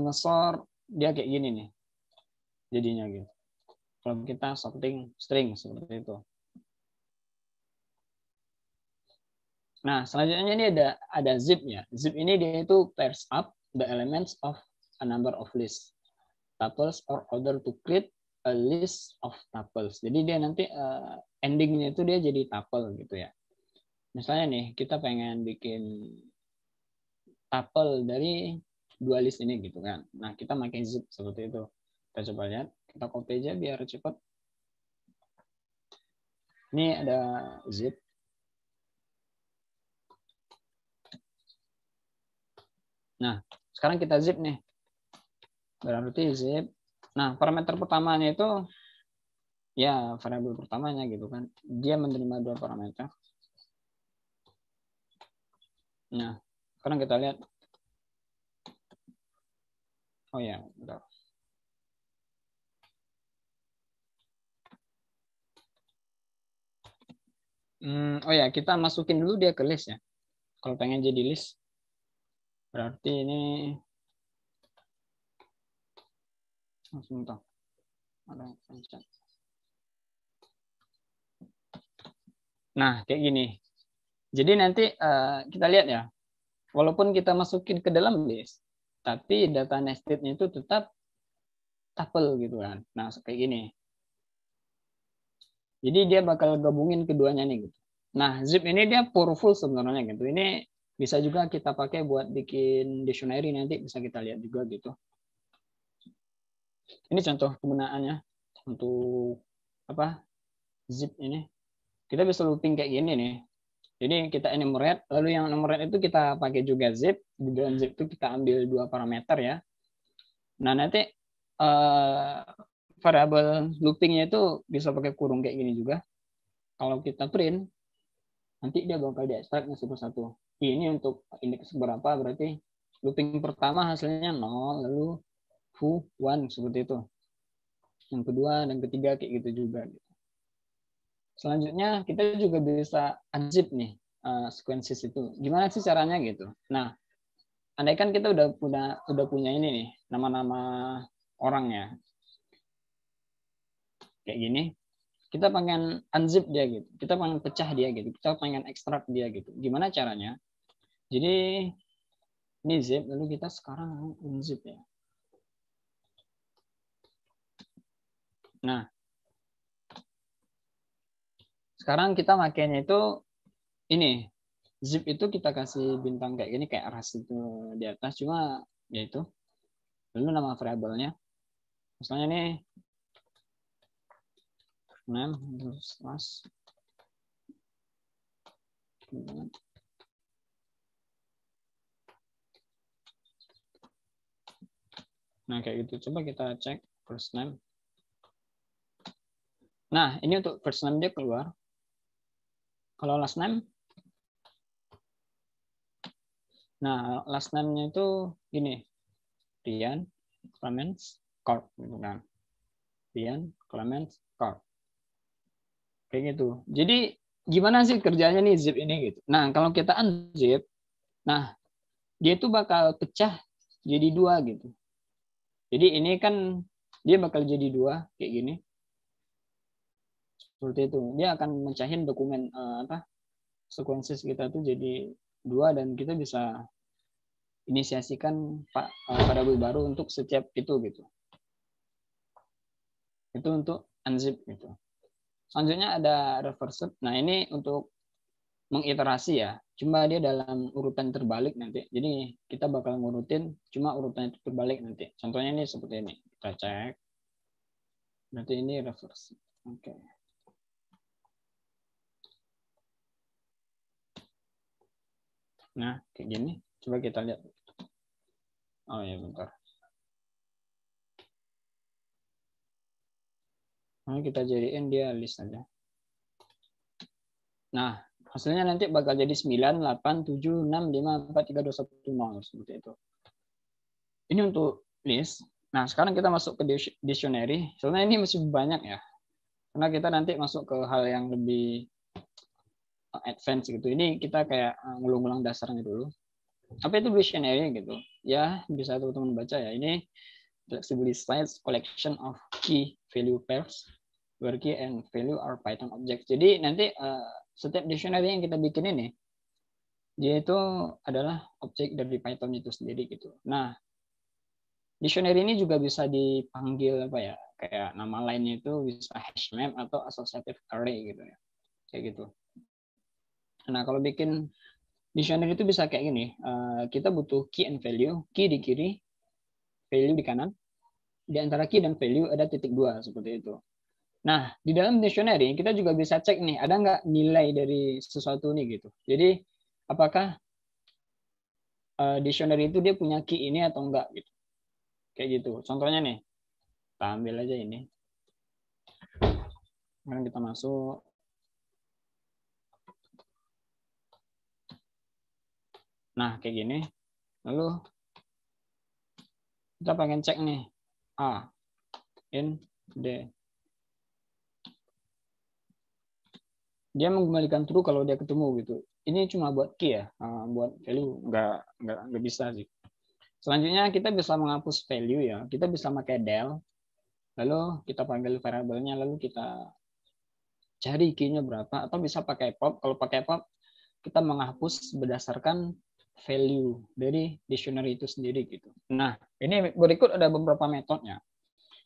nge-sort dia kayak gini nih. Jadinya gitu. Kalau kita sorting string seperti itu. Nah, selanjutnya ini ada zip ya. Zip ini dia itu pairs up the elements of a number of lists, tuples or order to create a list of tuples. Jadi dia nanti endingnya itu dia jadi tuple gitu ya. Misalnya nih, kita pengen bikin tuple dari 2 list ini gitu kan. Nah, kita pakai zip seperti itu. Kita coba lihat, kita copy aja biar cepat. Ini ada zip. Nah, sekarang kita zip nih. Berarti zip. Nah, parameter pertamanya itu ya variabel pertamanya gitu kan. Dia menerima 2 parameter. Nah, sekarang kita lihat. Oh ya, bentar. Oh ya, kita masukin dulu dia ke list ya. Kalau pengen jadi list, berarti ini langsung tahu. Nah, kayak gini. Jadi nanti kita lihat ya, walaupun kita masukin ke dalam list, tapi data nested-nya itu tetap tuple gitu kan. Nah, kayak gini. Jadi dia bakal gabungin keduanya nih gitu. Nah, zip ini dia powerful sebenarnya gitu. Ini bisa juga kita pakai buat bikin dictionary, nanti bisa kita lihat juga gitu. Ini contoh penggunaannya untuk apa? Zip ini. Kita bisa looping kayak gini nih. Jadi kita enumerate, lalu yang enumerate itu kita pakai juga zip. Di dalam zip itu kita ambil 2 parameter ya. Nah, nanti variabel loopingnya itu bisa pakai kurung kayak gini juga. Kalau kita print, nanti dia bakal diekstrak satu-satu. Ini untuk indeks berapa, berarti looping pertama hasilnya 0, lalu foo 1 seperti itu. Yang kedua dan ketiga kayak gitu juga. Selanjutnya kita juga bisa unzip nih sequences itu. Gimana sih caranya gitu? Nah, andaikan kita udah punya ini nih nama-nama orang ya, kayak gini. Kita pengen unzip dia gitu. Kita pengen pecah dia gitu. Kita pengen ekstrak dia gitu. Gimana caranya? Jadi ini zip, lalu kita sekarang unzip ya. Nah, sekarang kita makainya itu ini. Zip itu kita kasih bintang kayak gini, kayak ras itu di atas, cuma ya itu. Lalu nama variabelnya. Misalnya nih name ras. Nah, kayak gitu. Coba kita cek first name. Nah, ini untuk first name dia keluar. Kalau last name, nah last name-nya itu gini, Rian Clements Corp, gitu kan. Rian Clements Corp. Kayak gitu. Jadi gimana sih kerjanya nih zip ini gitu. Nah, kalau kita unzip, nah dia itu bakal pecah jadi 2 gitu. Jadi ini kan dia bakal jadi 2 kayak gini. Seperti itu. Dia akan mencahin dokumen sequences kita tuh jadi 2 dan kita bisa inisiasikan variabel baru untuk setiap itu gitu. Itu untuk unzip gitu. Selanjutnya ada reverse. Nah, ini untuk mengiterasi ya. Cuma dia dalam urutan terbalik nanti. Jadi kita bakal ngurutin cuma urutannya terbalik nanti. Contohnya ini seperti ini. Kita cek. Nanti ini reverse. Oke. Nah, kayak gini. Coba kita lihat. Oh ya, bentar. Nah, kita jadiin dia list aja. Nah, hasilnya nanti bakal jadi 9, 8, 7, 6, 5, 4, 3, 2, 1, 0. Seperti itu. Ini untuk list. Nah, sekarang kita masuk ke dictionary. Soalnya ini masih banyak ya. Karena kita nanti masuk ke hal yang lebih advance gitu. Ini kita kayak ngulang-ngulang dasarnya dulu. Apa itu dictionary gitu? Ya, bisa teman-teman baca ya. Ini flexible size collection of key value pairs where key and value are Python objects. Jadi nanti setiap dictionary yang kita bikin ini dia itu adalah objek dari Python itu sendiri gitu. Nah, dictionary ini juga bisa dipanggil apa ya? Kayak nama lainnya itu bisa hash map atau associative array gitu ya. Kayak gitu. Nah, kalau bikin dictionary itu bisa kayak gini. Kita butuh key and value. Key di kiri, value di kanan. Di antara key dan value ada titik 2 seperti itu. Nah, di dalam dictionary kita juga bisa cek nih, ada nggak nilai dari sesuatu nih gitu. Jadi, apakah dictionary itu dia punya key ini atau enggak gitu. Kayak gitu. Contohnya nih, kita ambil aja ini. Sekarang kita masuk. Nah, kayak gini. Lalu kita pengen cek nih. A, N, D. Dia mengembalikan true kalau dia ketemu gitu. Ini cuma buat key ya, buat value nggak bisa sih. Selanjutnya kita bisa menghapus value ya. Kita bisa pakai del. Lalu kita panggil variabelnya, lalu kita cari key-nya berapa, atau bisa pakai pop. Kalau pakai pop, kita menghapus berdasarkan value dari dictionary itu sendiri gitu. Nah, ini berikut ada beberapa metodenya.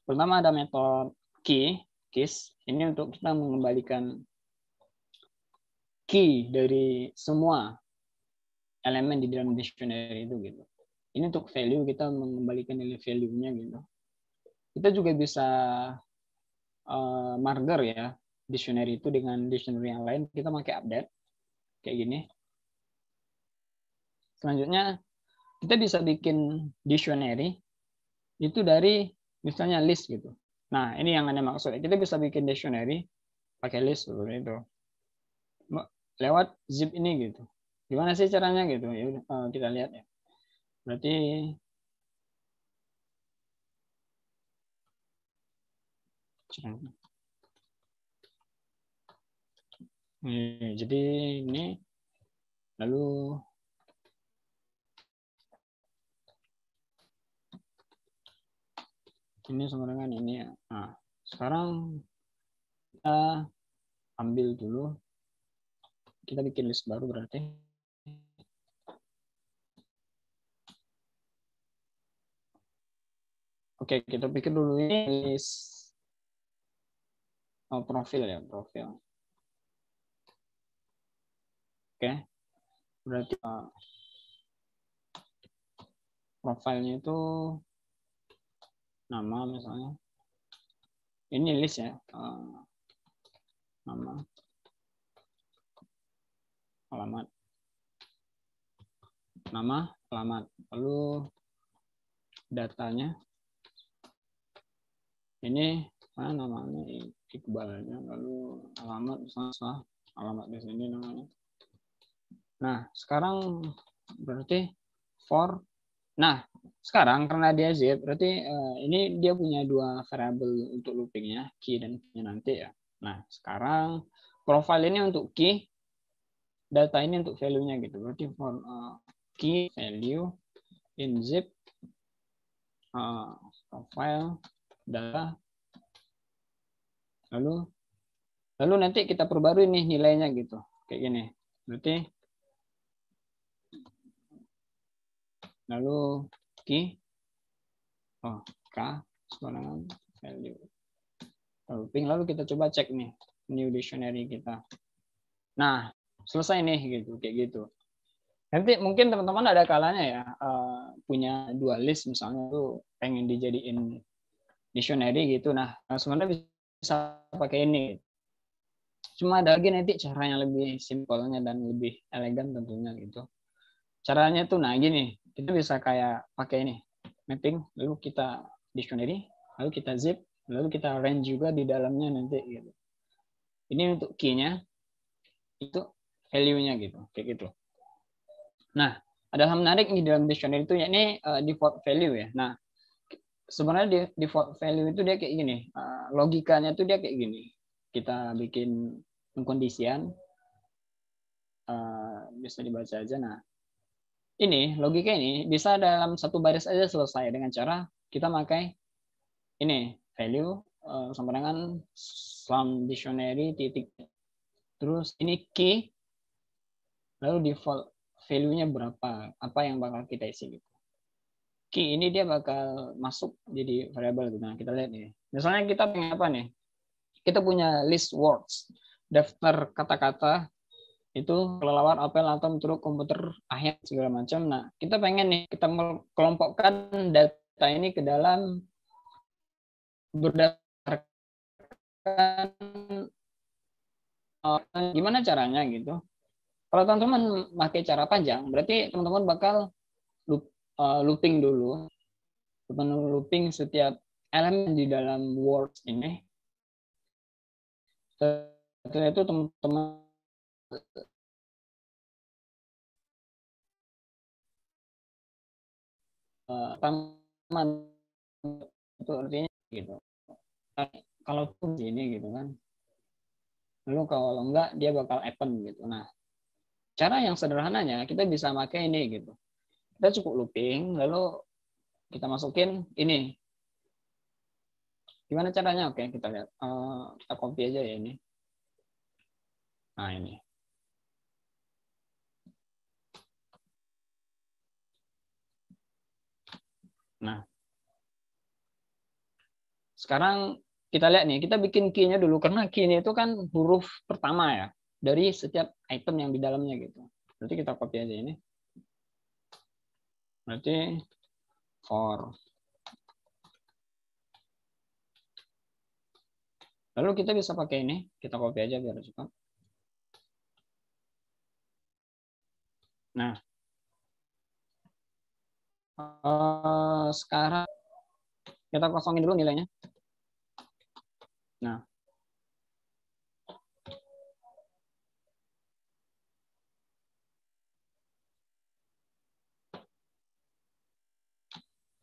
Pertama ada metode keys. Ini untuk kita mengembalikan key dari semua elemen di dalam dictionary itu gitu. Ini untuk value, kita mengembalikan nilai value-nya gitu. Kita juga bisa merger ya dictionary itu dengan dictionary yang lain. Kita pakai update kayak gini. Selanjutnya kita bisa bikin dictionary itu dari misalnya list gitu. Nah, ini yang Anda maksud. Kita bisa bikin dictionary pakai list seperti itu. Lewat zip ini gitu. Gimana sih caranya gitu? Ya kita lihat ya. Berarti jadi ini lalu ini sama dengan ini ya. Nah, sekarang kita ambil dulu, kita bikin list baru berarti. Oke, kita bikin dulu ini list profil ya, profil. Oke, berarti profilnya itu nama misalnya. Ini list ya, nama, alamat, nama, alamat, lalu datanya. Ini mana namanya Iqbalnya, lalu alamat misalnya alamat di sini namanya. Nah, sekarang berarti for. Nah, sekarang karena dia zip, berarti ini dia punya dua variabel untuk loopingnya, key dan key nanti ya. Nah, sekarang profile ini untuk key, data ini untuk value-nya gitu. Berarti for key value in zip profile data, lalu nanti kita perbarui nih nilainya gitu, kayak gini. Berarti lalu key k sekarang value looping, lalu kita coba cek nih new dictionary kita. Nah, selesai nih gitu, kayak gitu. Nanti mungkin teman-teman ada kalanya ya punya dua list misalnya tuh pengen dijadiin dictionary gitu. Nah, sebenarnya bisa pakai ini. Cuma ada lagi nanti caranya lebih simpelnya dan lebih elegan tentunya gitu. Caranya tuh nah gini, kita bisa kayak pakai ini mapping, lalu kita dictionary, lalu kita zip, lalu kita range juga di dalamnya nanti gitu. Ini untuk key-nya, itu value-nya gitu, kayak gitu. Nah, ada hal menarik di dalam dictionary itu yakni default value ya. Nah, sebenarnya di default value itu dia kayak gini, logikanya tuh dia kayak gini. Kita bikin pengkondisian, bisa dibaca aja. Nah, ini logika ini bisa dalam satu baris aja selesai dengan cara kita pakai ini value sama dengan sum dictionary titik, terus ini key, lalu default value-nya berapa, apa yang bakal kita isi gitu. Key ini dia bakal masuk jadi variabel gitu. Nah, kita lihat nih. Misalnya kita pengen apa nih? Kita punya list words, daftar kata-kata itu kelelawar, apel, atom, truk, komputer, ayat segala macam. Nah, kita pengen nih kita kelompokkan data ini ke dalam berdasarkan gimana caranya gitu. Kalau teman-teman pakai cara panjang, berarti teman-teman bakal looping dulu, looping setiap elemen di dalam words ini. Setelah itu teman-teman taman itu artinya gitu. Kalau tuh gini gitu kan. Lalu kalau enggak dia bakal happen gitu. Nah, cara yang sederhananya kita bisa pakai ini gitu. Kita cukup looping lalu kita masukin ini. Gimana caranya? Oke, kita lihat. Kita copy aja ya ini. Nah, ini. Nah, sekarang kita lihat nih, kita bikin key-nya dulu karena key-nya itu kan huruf pertama ya dari setiap item yang di dalamnya gitu. Berarti kita copy aja ini. Berarti for. Lalu kita bisa pakai ini, kita copy aja biar cepat. Nah, sekarang kita kosongin dulu nilainya. Nah,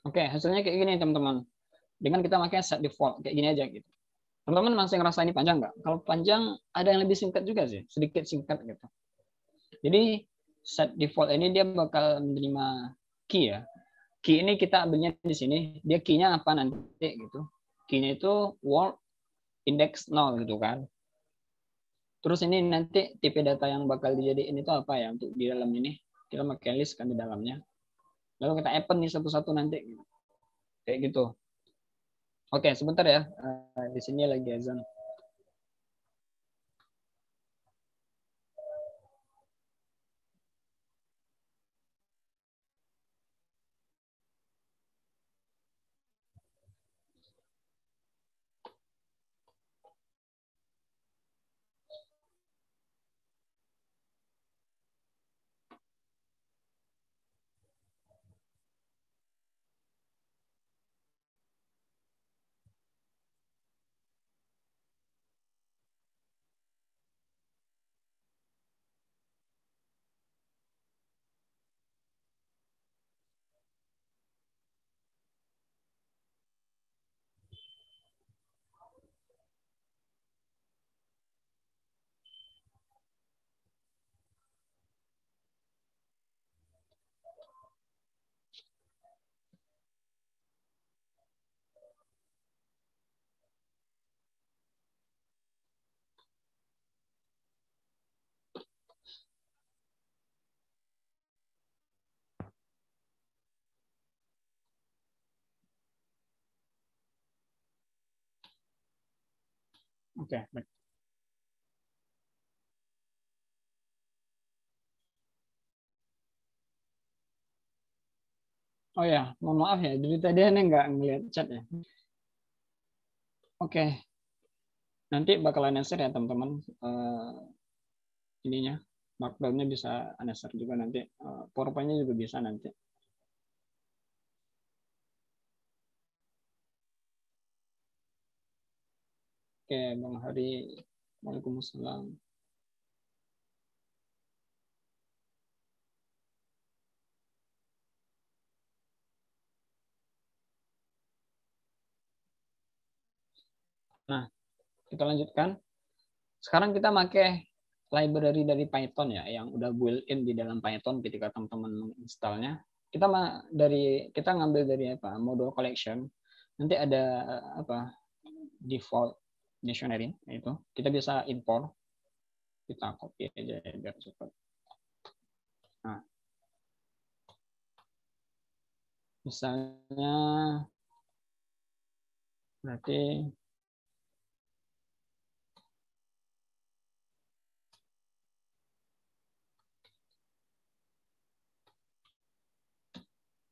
oke, hasilnya kayak gini teman-teman. Dengan kita pakai set default kayak gini aja gitu. Teman-teman masih ngerasa ini panjang nggak? Kalau panjang ada yang lebih singkat juga sih, sedikit singkat gitu. Jadi set default ini dia bakal menerima key ya. Key ini kita ambilnya di sini. Dia key-nya apa nanti gitu. Key-nya itu word index 0 gitu kan. Terus ini nanti tipe data yang bakal dijadiin itu apa ya untuk di dalam ini. Kita pakai list kan di dalamnya. Lalu kita append nih satu-satu nanti. Kayak gitu. Oke, sebentar ya. Di sini lagi azan. Oke, baik. Oh ya, mohon maaf ya. Jadi tadi Anda nggak ngeliat chat ya. Oke. Nanti bakalan share ya teman-teman. Ininya, markdown-nya bisa Anda share juga nanti. PowerPoint-nya juga bisa nanti. Oke, Bang Hari. Waalaikumsalam. Nah, kita lanjutkan. Sekarang kita pakai library dari Python ya, yang udah built-in di dalam Python ketika teman-teman menginstalnya. Kita ngambil dari apa? Module collection. Nanti ada apa? Default dictionary itu. Kita bisa import. Kita copy aja biar cepat. Nah, misalnya berarti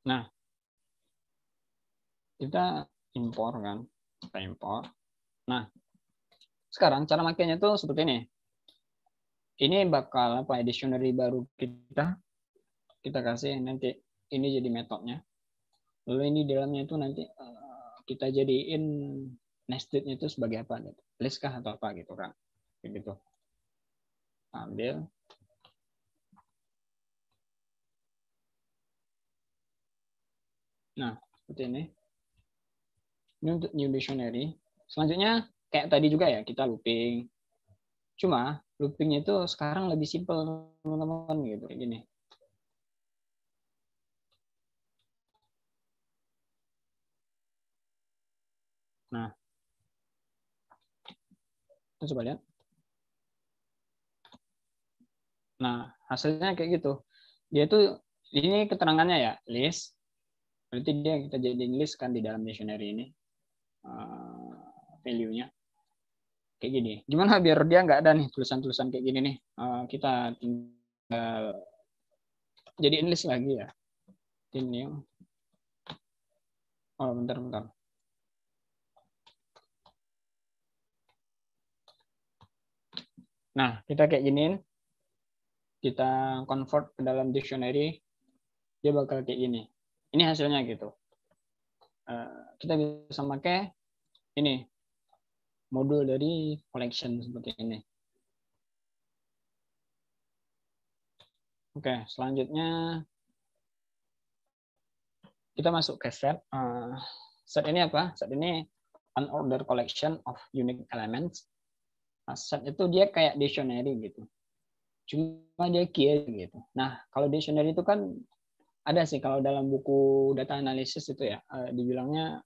nah, kita impor kan. Kita impor. Nah, sekarang cara makainya tuh seperti ini. Ini bakal apa? Dictionary baru kita kasih nanti ini jadi metodenya. Lalu ini di dalamnya itu nanti kita jadiin nested-nya itu sebagai apa gitu. List kah atau apa gitu kan. Gitu. Ambil. Nah, seperti ini. Ini untuk new dictionary. Selanjutnya kayak tadi juga ya, kita looping. Cuma loopingnya itu sekarang lebih simple teman-teman gitu kayak gini. Nah, kita coba lihat. Nah, hasilnya kayak gitu. Dia tuh ini keterangannya ya, list. Berarti dia kita jadiin list kan di dalam dictionary ini. Value-nya. Kayak gini. Gimana biar dia nggak ada nih tulisan-tulisan kayak gini nih. Kita tinggal jadiin list lagi ya. Ini. Oh, bentar. Nah, kita kayak giniin. Kita convert ke dalam dictionary, dia bakal kayak gini. Ini hasilnya gitu. Kita bisa pakai ini modul dari collection seperti ini. Oke, selanjutnya kita masuk ke set. Set ini apa? Set ini unordered collection of unique elements. Set itu dia kayak dictionary gitu. Cuma dia key gitu. Nah, kalau dictionary itu kan ada sih kalau dalam buku data analisis itu ya, dibilangnya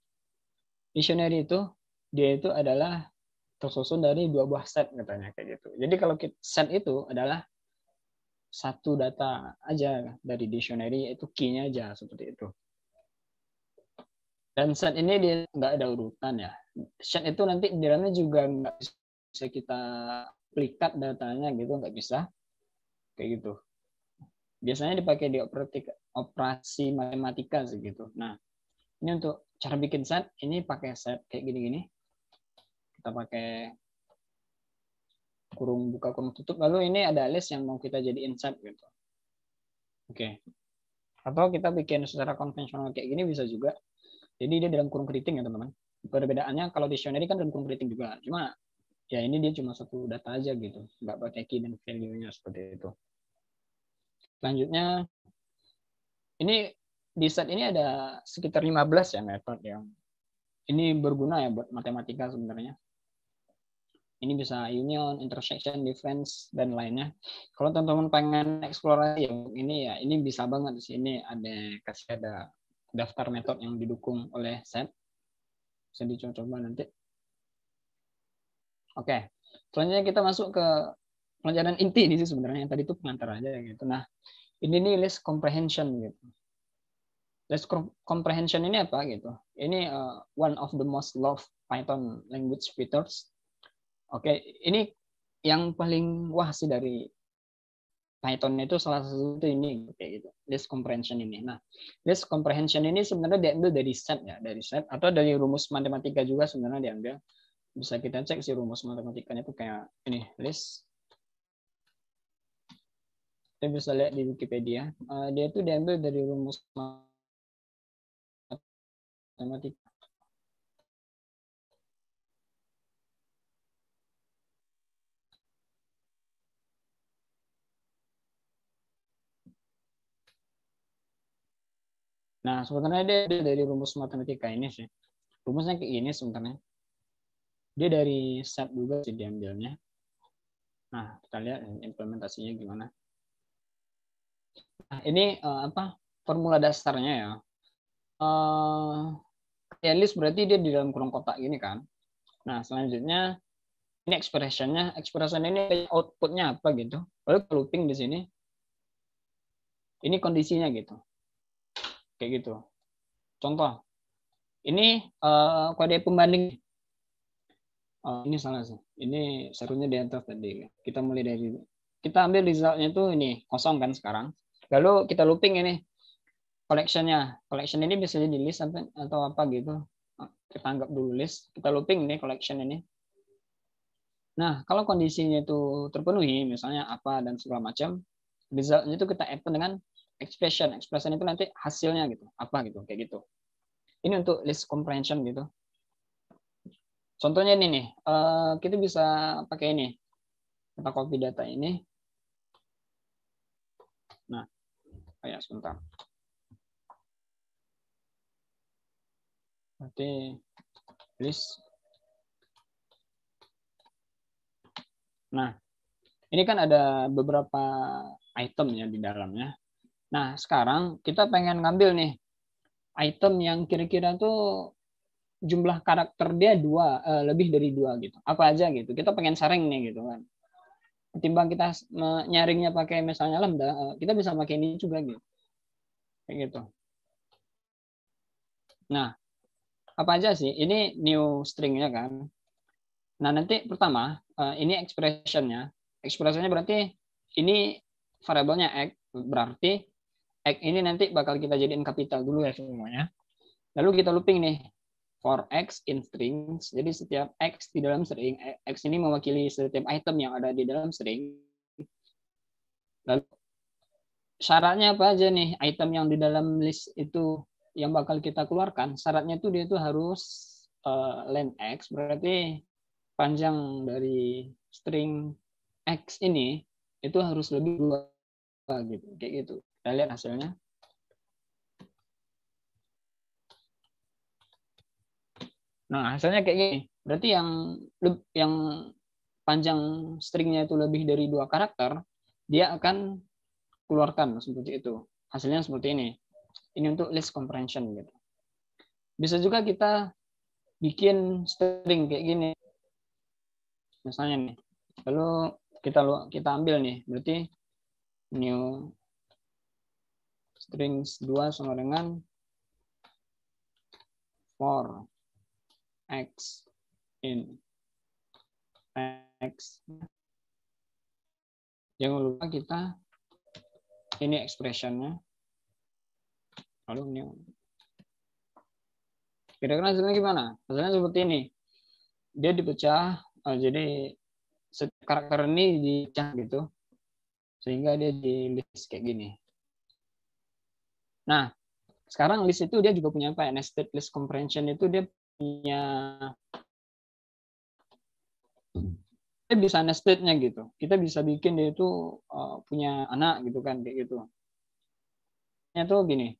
dictionary itu dia itu adalah tersusun dari 2 buah set katanya kayak gitu. Jadi kalau set itu adalah satu data aja dari dictionary, yaitu key-nya aja seperti itu. Dan set ini dia nggak ada urutan ya. Set itu nanti di dalamnya juga nggak bisa kita plikat datanya gitu, nggak bisa kayak gitu. Biasanya dipakai di operasi matematika segitu. Nah, ini untuk cara bikin set, ini pakai set kayak gini-gini. Kita pakai kurung buka kurung tutup, lalu ini ada list yang mau kita jadiin set gitu. Oke. Atau kita bikin secara konvensional kayak gini bisa juga. Jadi dia dalam kurung keriting ya teman-teman. Perbedaannya kalau dictionary kan dalam kurung keriting juga. Cuma ya ini dia cuma satu data aja gitu. Nggak pakai key dan value-nya seperti itu. Selanjutnya ini di set ini ada sekitar 15 ya metode yang ini berguna ya buat matematika sebenarnya. Ini bisa union, intersection, difference, dan lainnya. Kalau teman-teman pengen eksplorasi yang ini ya, ini bisa banget di sini ada daftar metode yang didukung oleh set. Bisa dicoba nanti. Oke, selanjutnya kita masuk ke pelajaran inti ini sih sebenarnya. Yang tadi itu pengantar aja gitu. Nah, ini nih list comprehension gitu. List comprehension ini apa gitu? Ini one of the most loved Python language features. Oke, ini yang paling wah sih dari Python itu salah satu ini kayak gitu, list comprehension ini. Nah, list comprehension ini sebenarnya diambil dari set ya, dari set atau dari rumus matematika juga sebenarnya diambil. Bisa kita cek sih rumus matematikanya itu kayak ini, list. Kita bisa lihat di Wikipedia, dia itu diambil dari rumus matematika. Nah, sebenarnya dia dari rumus matematika ini sih. Rumusnya kayak gini sebenarnya. Dia dari set juga sih diambilnya. Nah, kita lihat implementasinya gimana. Nah, ini formula dasarnya ya. List berarti dia di dalam kurung kotak gini kan. Nah, selanjutnya ini expression-nya. Expression ini output-nya apa gitu. Lalu looping di sini. Ini kondisinya gitu. Kayak gitu. Contoh. Ini kode pembanding. Ini salah sih. Ini serunya di atas tadi. Kita mulai dari, kita ambil result-nya itu ini kosong kan sekarang. Lalu kita looping ini collection-nya. Collection ini bisa jadi list atau apa gitu. Kita anggap dulu list. Kita looping ini collection ini. Nah, kalau kondisinya itu terpenuhi, misalnya apa dan segala macam, result-nya itu kita append dengan expression. Expression itu nanti hasilnya gitu, apa gitu, kayak gitu. Ini untuk list comprehension gitu. Contohnya ini nih, kita bisa pakai ini. Kita copy data ini. Nah, kayak sebentar. Berarti list. Nah, ini kan ada beberapa item ya di dalamnya. Nah, sekarang kita pengen ngambil nih item yang kira-kira tuh jumlah karakter dia lebih dari 2 gitu. Apa aja gitu. Kita pengen saring nih gitu kan. Ketimbang kita nyaringnya pakai misalnya lambda, kita bisa pakai ini juga gitu. Kayak gitu. Nah, apa aja sih? Ini new string-nya kan. Nah, nanti pertama ini expression-nya. Expression-nya berarti ini variabelnya x, berarti x ini nanti bakal kita jadiin kapital dulu ya semuanya. Lalu kita looping nih for x in strings. Jadi setiap x di dalam string, x ini mewakili setiap item yang ada di dalam string. Lalu syaratnya apa aja nih item yang di dalam list itu yang bakal kita keluarkan? Syaratnya itu dia itu harus length x, berarti panjang dari string x ini itu harus lebih 2 gitu, kayak gitu. Kita lihat hasilnya. Nah, hasilnya kayak gini. Berarti yang panjang stringnya itu lebih dari 2 karakter, dia akan keluarkan seperti itu. Hasilnya seperti ini. Ini untuk list comprehension gitu. Bisa juga kita bikin string kayak gini. Misalnya nih. Lalu kita ambil nih, berarti new strings 2 sama dengan for x in x. Jangan lupa kita ini expression-nya. Lalu new. Kira-kira hasilnya gimana? Hasilnya seperti ini. Dia dipecah, jadi setiap karakter ini dipecah gitu. Sehingga dia di list kayak gini. Nah, sekarang list itu dia juga punya apa ya? Nested list comprehension itu dia bisa nested-nya gitu. Kita bisa bikin dia itu punya anak gitu kan, kayak gitu. Itu gini.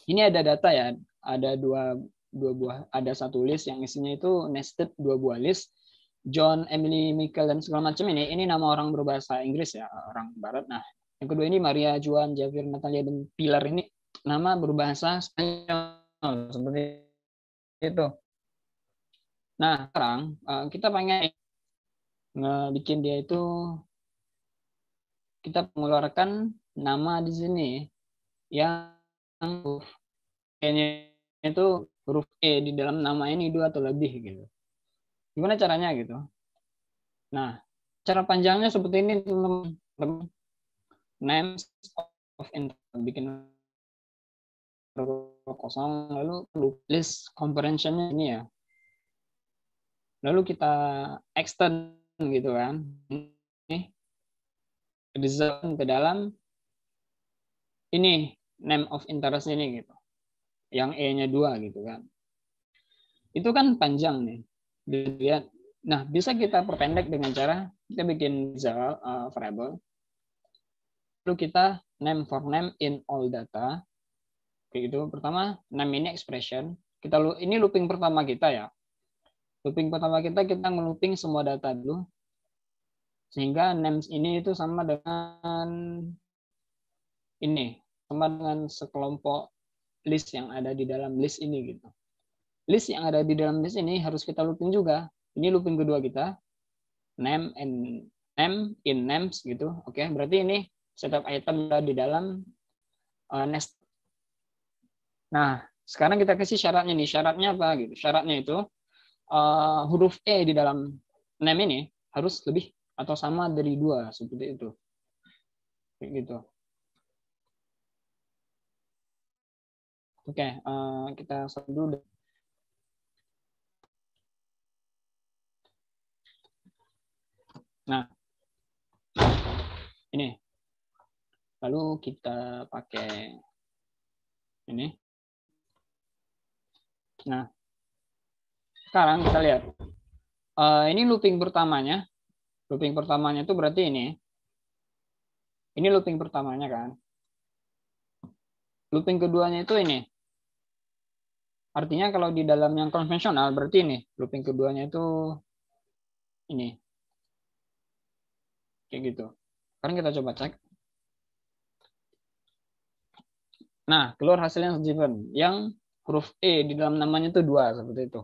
Ini ada data ya, ada dua buah, ada satu list yang isinya itu nested 2 buah list. John, Emily, Michael dan segala macam ini nama orang berbahasa Inggris ya, orang Barat. Nah, yang kedua ini Maria, Juan, Javier, Natalia dan Pilar ini nama berbahasa Spanyol seperti itu. Nah, sekarang kita pengen bikin dia itu, kita mengeluarkan nama di sini yang huruf E-nya itu huruf E di dalam nama ini 2 atau lebih gitu. Gimana caranya gitu? Nah, cara panjangnya seperti ini teman-teman. names of interest, bikin kosong, lalu list comprehension-nya ini ya. Lalu kita extend gitu kan. Ini result ke dalam ini name of interest ini gitu. Yang E-nya 2 gitu kan. Itu kan panjang nih. Dilihat. Nah, bisa kita perpendek dengan cara kita bikin result variable. Lalu kita name for name in all data. Kayak gitu. Pertama, name ini expression. Ini looping pertama kita ya. Looping pertama kita ngelooping semua data dulu. Sehingga names ini itu sama dengan ini, sama dengan sekelompok list yang ada di dalam list ini gitu. List yang ada di dalam list ini harus kita looping juga. Ini looping kedua kita. Name in names gitu. Oke, berarti ini setiap item ada di dalam nest. Nah, sekarang kita kasih syaratnya nih. Syaratnya apa gitu? Syaratnya itu huruf E di dalam name ini harus lebih atau sama dari 2 seperti itu. Kayak gitu. Oke, kita stop dulu. Nah, ini. Lalu kita pakai ini. Nah, sekarang kita lihat. Ini looping pertamanya. Looping pertamanya itu berarti ini. Ini looping pertamanya kan. Looping keduanya itu ini. Artinya kalau di dalam yang konvensional berarti ini. Looping keduanya itu ini. Kayak gitu. Sekarang kita coba cek. Nah, keluar hasilnya given. Yang huruf E di dalam namanya itu 2 seperti itu.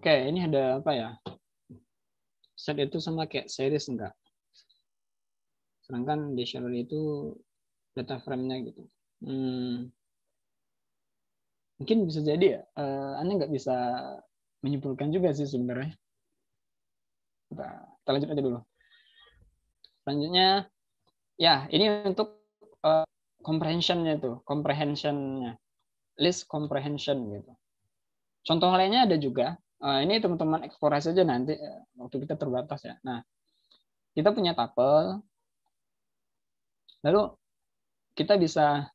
Oke, ini ada apa ya? Set itu sama kayak series enggak? Sedangkan dictionary itu data frame-nya gitu. Mungkin bisa jadi ya. Anda nggak bisa menyimpulkan juga sih sebenarnya. Kita lanjut aja dulu. Selanjutnya, ya ini untuk comprehension-nya tuh, comprehension-nya, list comprehension gitu. Contoh lainnya ada juga. Ini teman-teman eksplorasi aja nanti waktu kita terbatas ya. Nah, kita punya tuple, lalu kita bisa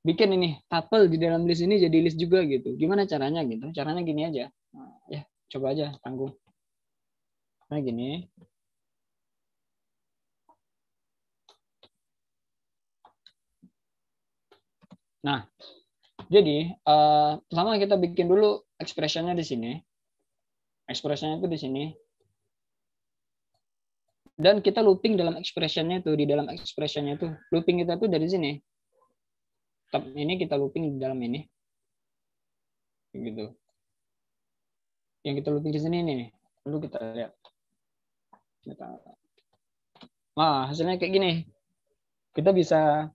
bikin ini tuple di dalam list ini jadi list juga gitu. Gimana caranya gitu? Caranya gini aja. Nah, ya, coba aja tanggung. Nah, gini. Nah, jadi pertama kita bikin dulu expression-nya di sini. Expression-nya itu di sini. Dan kita looping dalam expression-nya itu, di dalam expression-nya itu. Looping kita tuh dari sini. Tab ini kita looping di dalam ini. Gitu. Yang kita looping di sini nih. Lalu kita lihat. Nah, hasilnya kayak gini. Kita bisa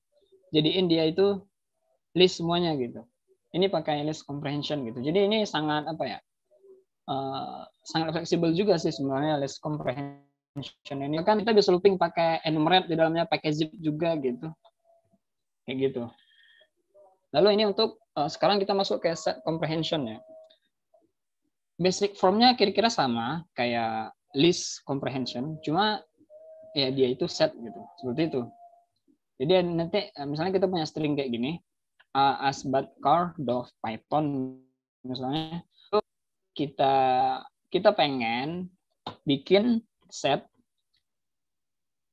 jadiin dia itu list semuanya gitu. Ini pakai list comprehension gitu. Jadi ini sangat apa ya? Sangat fleksibel juga sih sebenarnya list comprehension ini. Kan kita bisa looping pakai enumerate di dalamnya, pakai zip juga gitu. Kayak gitu. Lalu ini untuk sekarang kita masuk ke set comprehension ya. Basic formnya kira-kira sama kayak list comprehension, cuma ya dia itu set gitu, seperti itu. Jadi nanti misalnya kita punya string kayak gini, asbatcar.python misalnya, kita pengen bikin set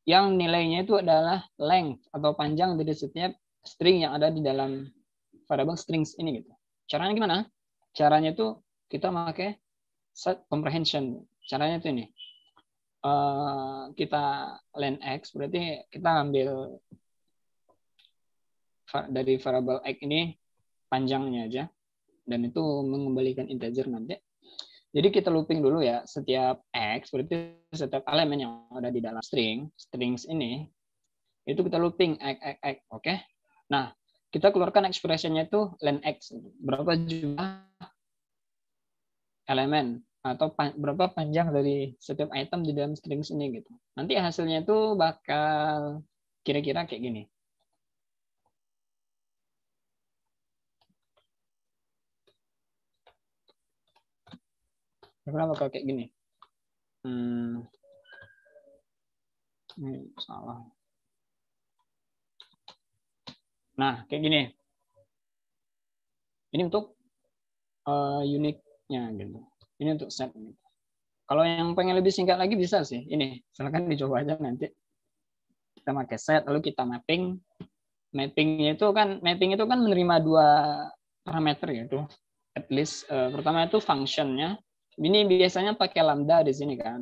yang nilainya itu adalah length atau panjang dari setiap string yang ada di dalam variable strings ini gitu. Caranya gimana? Caranya itu kita pakai set comprehension. Caranya itu ini. Kita len x, berarti kita ambil dari variable x ini panjangnya aja, dan itu mengembalikan integer nanti. Jadi kita looping dulu ya, setiap x, berarti setiap elemen yang ada di dalam strings ini, itu kita looping x, oke? Nah, kita keluarkan expression-nya itu len x, berapa jumlah elemen atau berapa panjang dari setiap item di dalam strings ini gitu. Nanti hasilnya itu bakal kira-kira kayak gini. Kira-kira bakal kayak gini. Ini salah. Nah, kayak gini. Ini untuk unique-nya gitu. Ini untuk set. Gitu. Kalau yang pengen lebih singkat lagi bisa sih. Ini, silakan dicoba aja nanti. Kita pakai set, lalu kita mapping. Mapping itu kan menerima 2 parameter gitu. At least pertama itu function-nya. Ini biasanya pakai lambda di sini kan.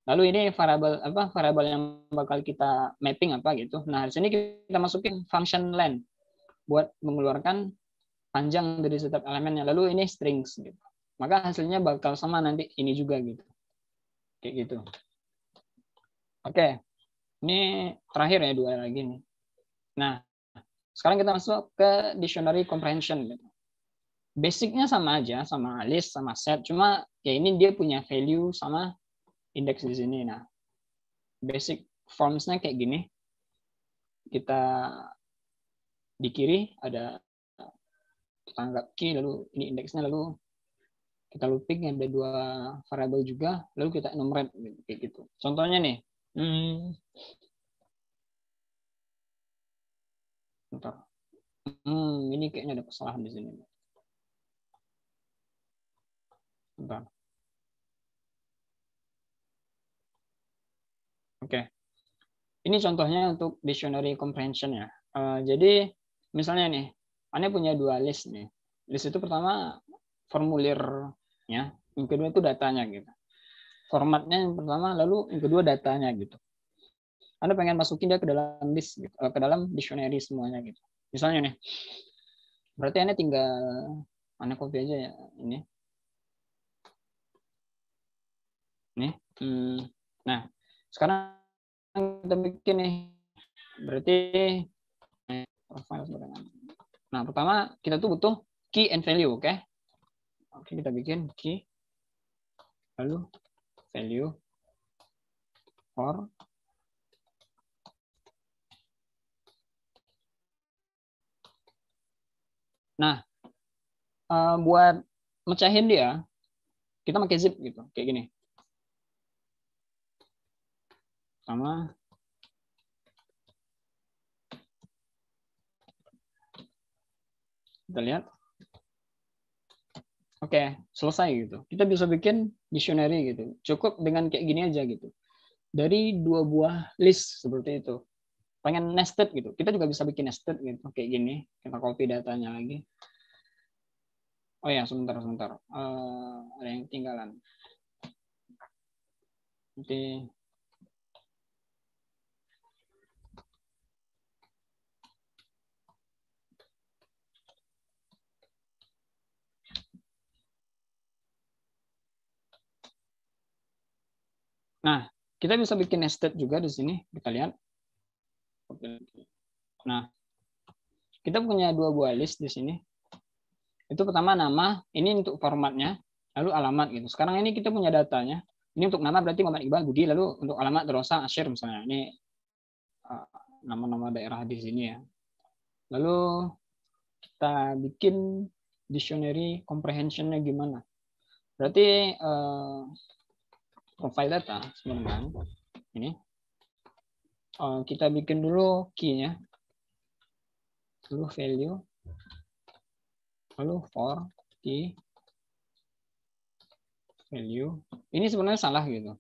Lalu ini variabel yang bakal kita mapping apa gitu. Nah, di sini kita masukin function len buat mengeluarkan panjang dari setiap elemennya. Lalu ini strings gitu. Maka hasilnya bakal sama nanti ini juga gitu. Kayak gitu. Oke. Ini terakhir ya 2 lagi nih. Nah, sekarang kita masuk ke dictionary comprehension gitu. Basicnya sama aja, sama list, sama set. Cuma ya ini dia punya value sama index di sini. Nah, basic forms-nya kayak gini. Kita di kiri ada kita anggap key, lalu ini indeksnya, lalu kita looping ada 2 variabel juga, lalu kita enumerate kayak gitu. Contohnya nih, bentar. Ini kayaknya ada kesalahan di sini. Bentar. Oke. Ini contohnya untuk dictionary comprehension ya. Jadi misalnya nih, Anda punya 2 list nih. List itu pertama formulirnya, yang kedua itu datanya gitu. Formatnya yang pertama, lalu yang kedua datanya gitu. Anda pengen masukin dia ke dalam list, gitu, ke dalam dictionary semuanya gitu. Misalnya nih, berarti Anda tinggal Anda copy aja ya ini. Nih, nah sekarang kita bikin nih, berarti profile sebenarnya. Nah pertama kita tuh butuh key and value, oke? Oke, kita bikin key, lalu value for nah buat mecahin dia kita pakai zip gitu kayak gini sama kita lihat. Oke, selesai gitu. Kita bisa bikin dictionary gitu. Cukup dengan kayak gini aja gitu. Dari 2 buah list seperti itu. Pengen nested gitu. Kita juga bisa bikin nested gitu. Kayak gini. Kita copy datanya lagi. Oh ya, sebentar. Ada yang ketinggalan. Nanti nah, kita bisa bikin nested juga di sini. Kita lihat. Nah, kita punya 2 buah list di sini. Itu pertama nama, ini untuk formatnya, lalu alamat gitu. Sekarang ini kita punya datanya. Ini untuk nama berarti Muhammad Iqbal Budi, lalu untuk alamat Rosa Asyir misalnya. Ini nama-nama daerah di sini ya. Lalu kita bikin dictionary comprehension-nya gimana? Berarti profile data sebenarnya ini kita bikin dulu key-nya, lalu value, lalu for key value. Ini sebenarnya salah gitu.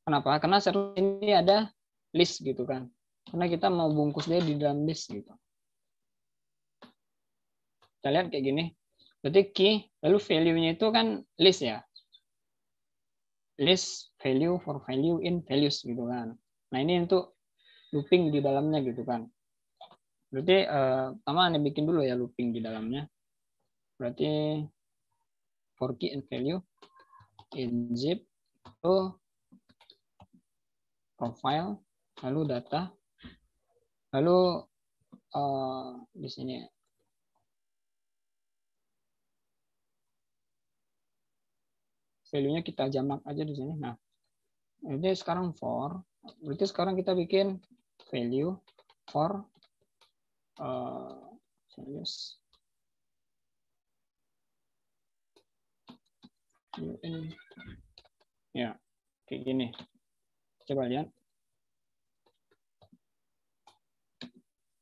Kenapa? Karena ini ada list gitu kan. Karena kita mau bungkus dia di dalam list gitu. Kita lihat kayak gini. Berarti key, lalu value-nya itu kan list ya. List value for value in values gitu kan. Nah ini untuk looping di dalamnya gitu kan. Berarti pertama Anda bikin dulu ya looping di dalamnya. Berarti for key and value in zip, lalu profile, lalu data, lalu di sini value-nya kita jamak aja di sini. Nah, jadi sekarang for, berarti sekarang kita bikin value for values ya kayak gini. Coba lihat.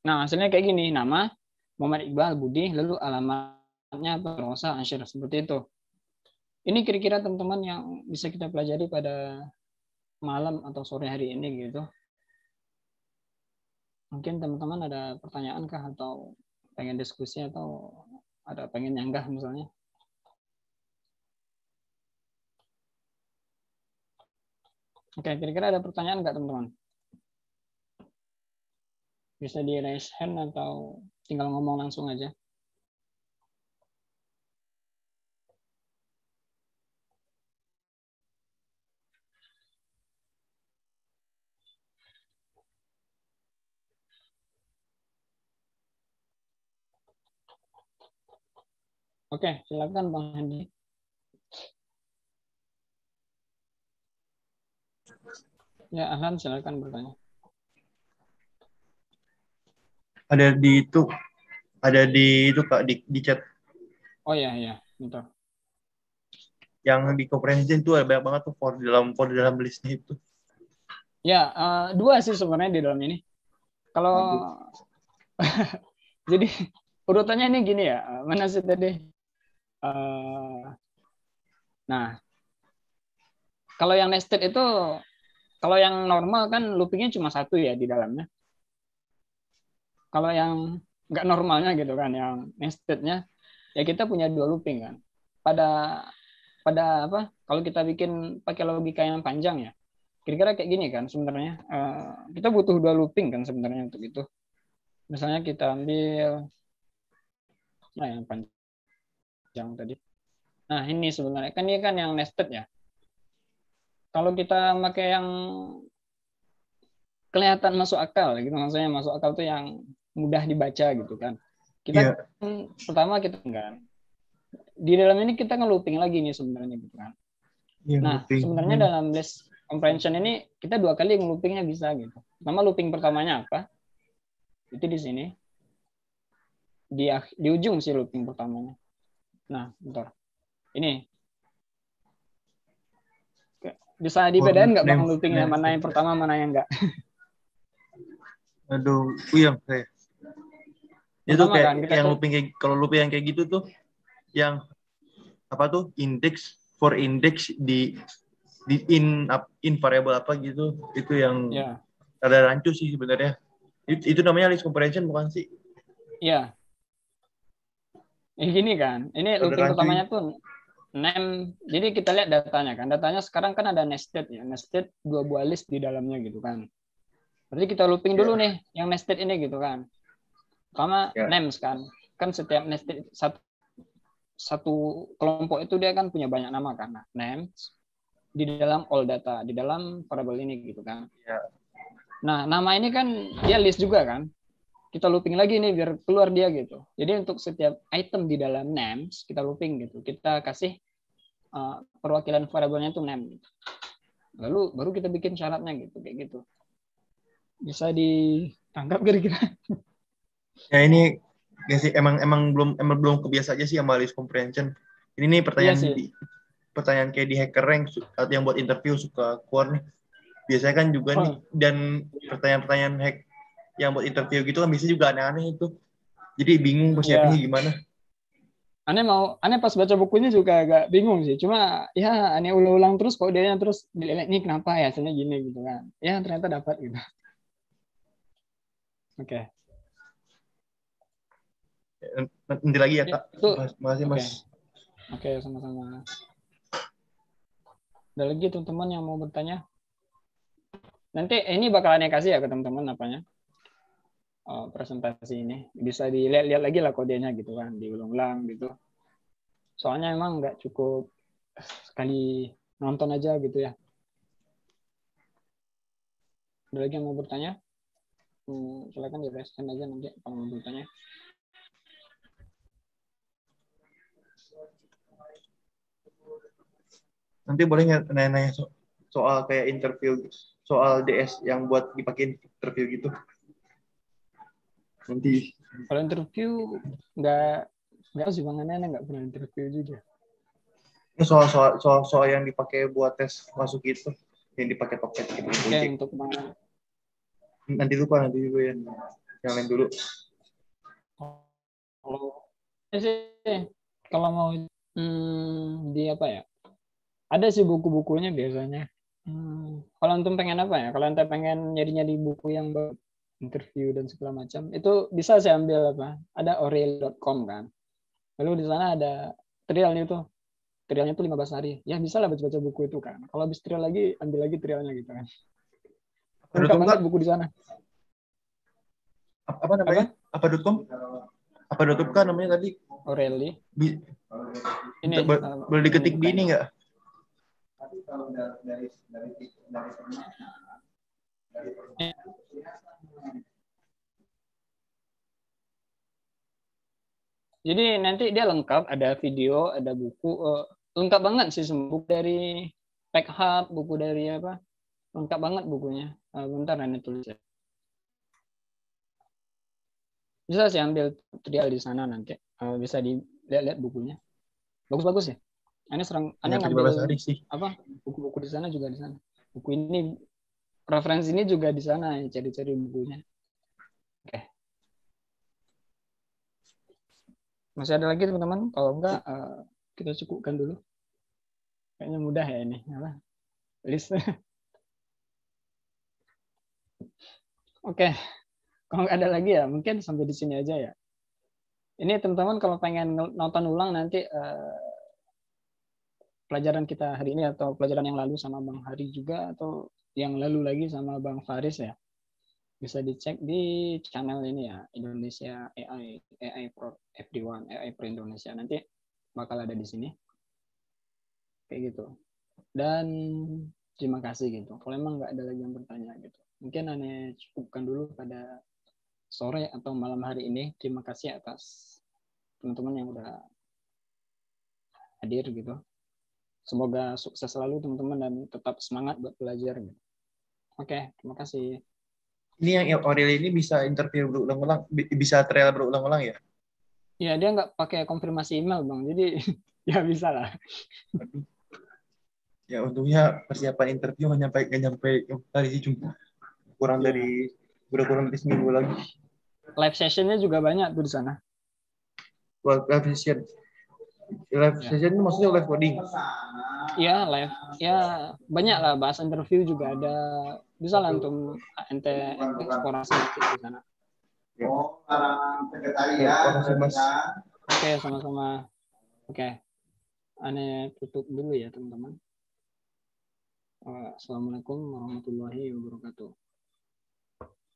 Nah, hasilnya kayak gini. Nama Muhammad Iqbal Budi, lalu alamatnya Rosa Ansyir, seperti itu. Ini kira-kira teman-teman yang bisa kita pelajari pada malam atau sore hari ini gitu. Mungkin teman-teman ada pertanyaan kah atau pengen diskusi atau ada pengen nyanggah misalnya. Oke, kira-kira ada pertanyaan nggak teman-teman? Bisa di raise hand atau tinggal ngomong langsung aja. Oke, silakan Bang Handi. Ya, Ahlan silakan bertanya. Ada di itu, Kak, di chat Oh ya, ya, bentar. yang di comprehension itu ada banyak banget tuh for di dalam listnya itu. Ya, dua sih sebenarnya di dalam ini. Kalau jadi urutannya ini gini ya, mana sih tadi? Nah, kalau yang nested itu, kalau yang normal kan loopingnya cuma satu ya di dalamnya. Kalau yang nggak normalnya gitu kan, yang nestednya, ya kita punya dua looping kan. Pada apa? Kalau kita bikin pakai logika yang panjang ya, kira-kira kayak gini kan sebenarnya. Kita butuh dua looping kan sebenarnya untuk itu. Misalnya kita ambil, nah yang panjang tadi. Nah ini sebenarnya kan ini kan yang nested ya. Kalau kita pakai yang kelihatan masuk akal gitu, maksudnya masuk akal tuh yang mudah dibaca gitu kan. Kita pertama kita kan di dalam ini kita nge-looping lagi nih sebenarnya gitu kan. Nah, sebenarnya dalam list comprehension ini kita dua kali nge-loopingnya bisa gitu. Pertama looping pertamanya apa? Itu di sini. Di ujung sih looping pertamanya. Nah, bentar. Ini. Bisa dibedain nggak Bang loopingnya mana yang pertama, mana yang enggak? Aduh, puyeng saya. Itu kayak kan, yang looping kayak, kalau looping yang kayak gitu tuh yang apa tuh index for index di in variable apa gitu, itu yang ada rancu sih sebenarnya. Itu namanya list comprehension bukan sih? Iya. Gini kan, ini looping pertamanya tuh name. Jadi kita lihat datanya kan. Datanya sekarang kan ada nested ya, nested dua buah list di dalamnya gitu kan. Berarti kita looping dulu nih yang nested ini gitu kan. Pertama names kan setiap nested satu kelompok itu dia kan punya banyak nama kan. Nah, names di dalam all data, di dalam variable ini gitu kan. Nah, nama ini kan dia list juga kan. Kita looping lagi nih biar keluar dia gitu. Jadi untuk setiap item di dalam names kita looping gitu. Kita kasih perwakilan variabelnya itu name. Lalu baru kita bikin syaratnya gitu kayak gitu. Bisa ditangkap kira-kira? Ya ini ya sih emang belum kebiasa aja sih sama list comprehension. Ini nih pertanyaan kayak di hacker rank atau yang buat interview suka keluar nih. Biasanya kan juga nih, dan pertanyaan-pertanyaan hack yang buat interview gitu kan biasanya juga aneh-aneh itu. Jadi bingung persiapannya gimana. Aneh pas baca bukunya juga agak bingung sih. Cuma ya aneh ulang-ulang terus kok dia terus dilihat ini kenapa ya hasilnya gini gitu kan. Ya ternyata dapat gitu. Oke. Nanti lagi ya Kak. Makasih Mas. Oke, sama-sama. Ada lagi teman-teman yang mau bertanya? Nanti ini bakalan kasih ya ke teman-teman apanya presentasi ini. Bisa dilihat-lihat lagi lah kodenya gitu kan, diulang-ulang gitu. Soalnya emang nggak cukup sekali nonton aja gitu ya. Ada lagi yang mau bertanya? Silakan di raise hand aja nanti kalau mau bertanya. Nanti boleh nggak nanya-nanya soal kayak interview, soal DS yang buat dipakai interview gitu. Nanti Kalau interview nggak sih Bang, aneh nggak pernah interview juga. ini soal yang dipakai buat tes masuk itu, yang dipakai topet gitu. Oke, untuk mana? Nanti dulu yang lain dulu. Kalau mau di apa ya? Ada sih buku-bukunya biasanya. Kalau antum pengen apa ya? Kalau antum pengen nyari-nyari buku yang interview dan segala macam, itu bisa saya ambil apa? Ada orel.com kan. Lalu di sana ada trialnya tuh. Trialnya tuh 15 hari. Ya bisa lah baca-baca buku itu kan. Kalau habis trial lagi, ambil lagi trialnya gitu kan. Lengkap banget buku di sana. Apa namanya? Apa.com? Apa.com kan namanya tadi? O'Reilly. Ini boleh diketik di ini nggak? Jadi nanti dia lengkap, ada video, ada buku, lengkap banget sih semua. Buku dari PackHub, buku dari apa? Lengkap banget bukunya. Bentar nanti tulis ya. Bisa sih ambil trial di sana nanti. Bisa dilihat-lihat bukunya. Bagus-bagus ya. Aneh ngambil apa? Buku-buku di sana juga di sana. Buku ini referensi ini juga di sana, cari-cari bukunya. Oke. Masih ada lagi teman-teman? Kalau enggak, kita cukupkan dulu. Kayaknya mudah ya ini. Apa? List. Oke. Kalau nggak ada lagi ya, mungkin sampai di sini aja ya. Ini teman-teman kalau pengen nonton ulang nanti pelajaran kita hari ini atau pelajaran yang lalu sama Bang Hari juga atau yang lalu lagi sama Bang Faris ya. Bisa dicek di channel ini ya, Indonesia AI Pro FD1, AI Pro Indonesia. Nanti bakal ada di sini. Kayak gitu. Dan terima kasih gitu. Kalau emang nggak ada lagi yang bertanya gitu. Mungkin aneh cukupkan dulu pada sore atau malam hari ini. Terima kasih atas teman-teman yang udah hadir gitu. Semoga sukses selalu teman-teman dan tetap semangat buat belajar. Gitu. Oke, terima kasih. Ini yang Aurel ini bisa interview berulang-ulang, bisa trial berulang-ulang ya? Iya, dia nggak pakai konfirmasi email Bang, jadi ya bisa lah. Ya untungnya persiapan interview nggak nyampe hari sih, cuma kurang dari seminggu lagi. Live sessionnya juga banyak tuh di sana. Live session ini maksudnya live coding? Iya, live. Ya banyak lah, bahas interview juga ada. Bisa lah untuk ente eksplorasi di sana. Oke, sama-sama. Oke. Aneh tutup dulu ya teman-teman. Assalamualaikum warahmatullahi wabarakatuh.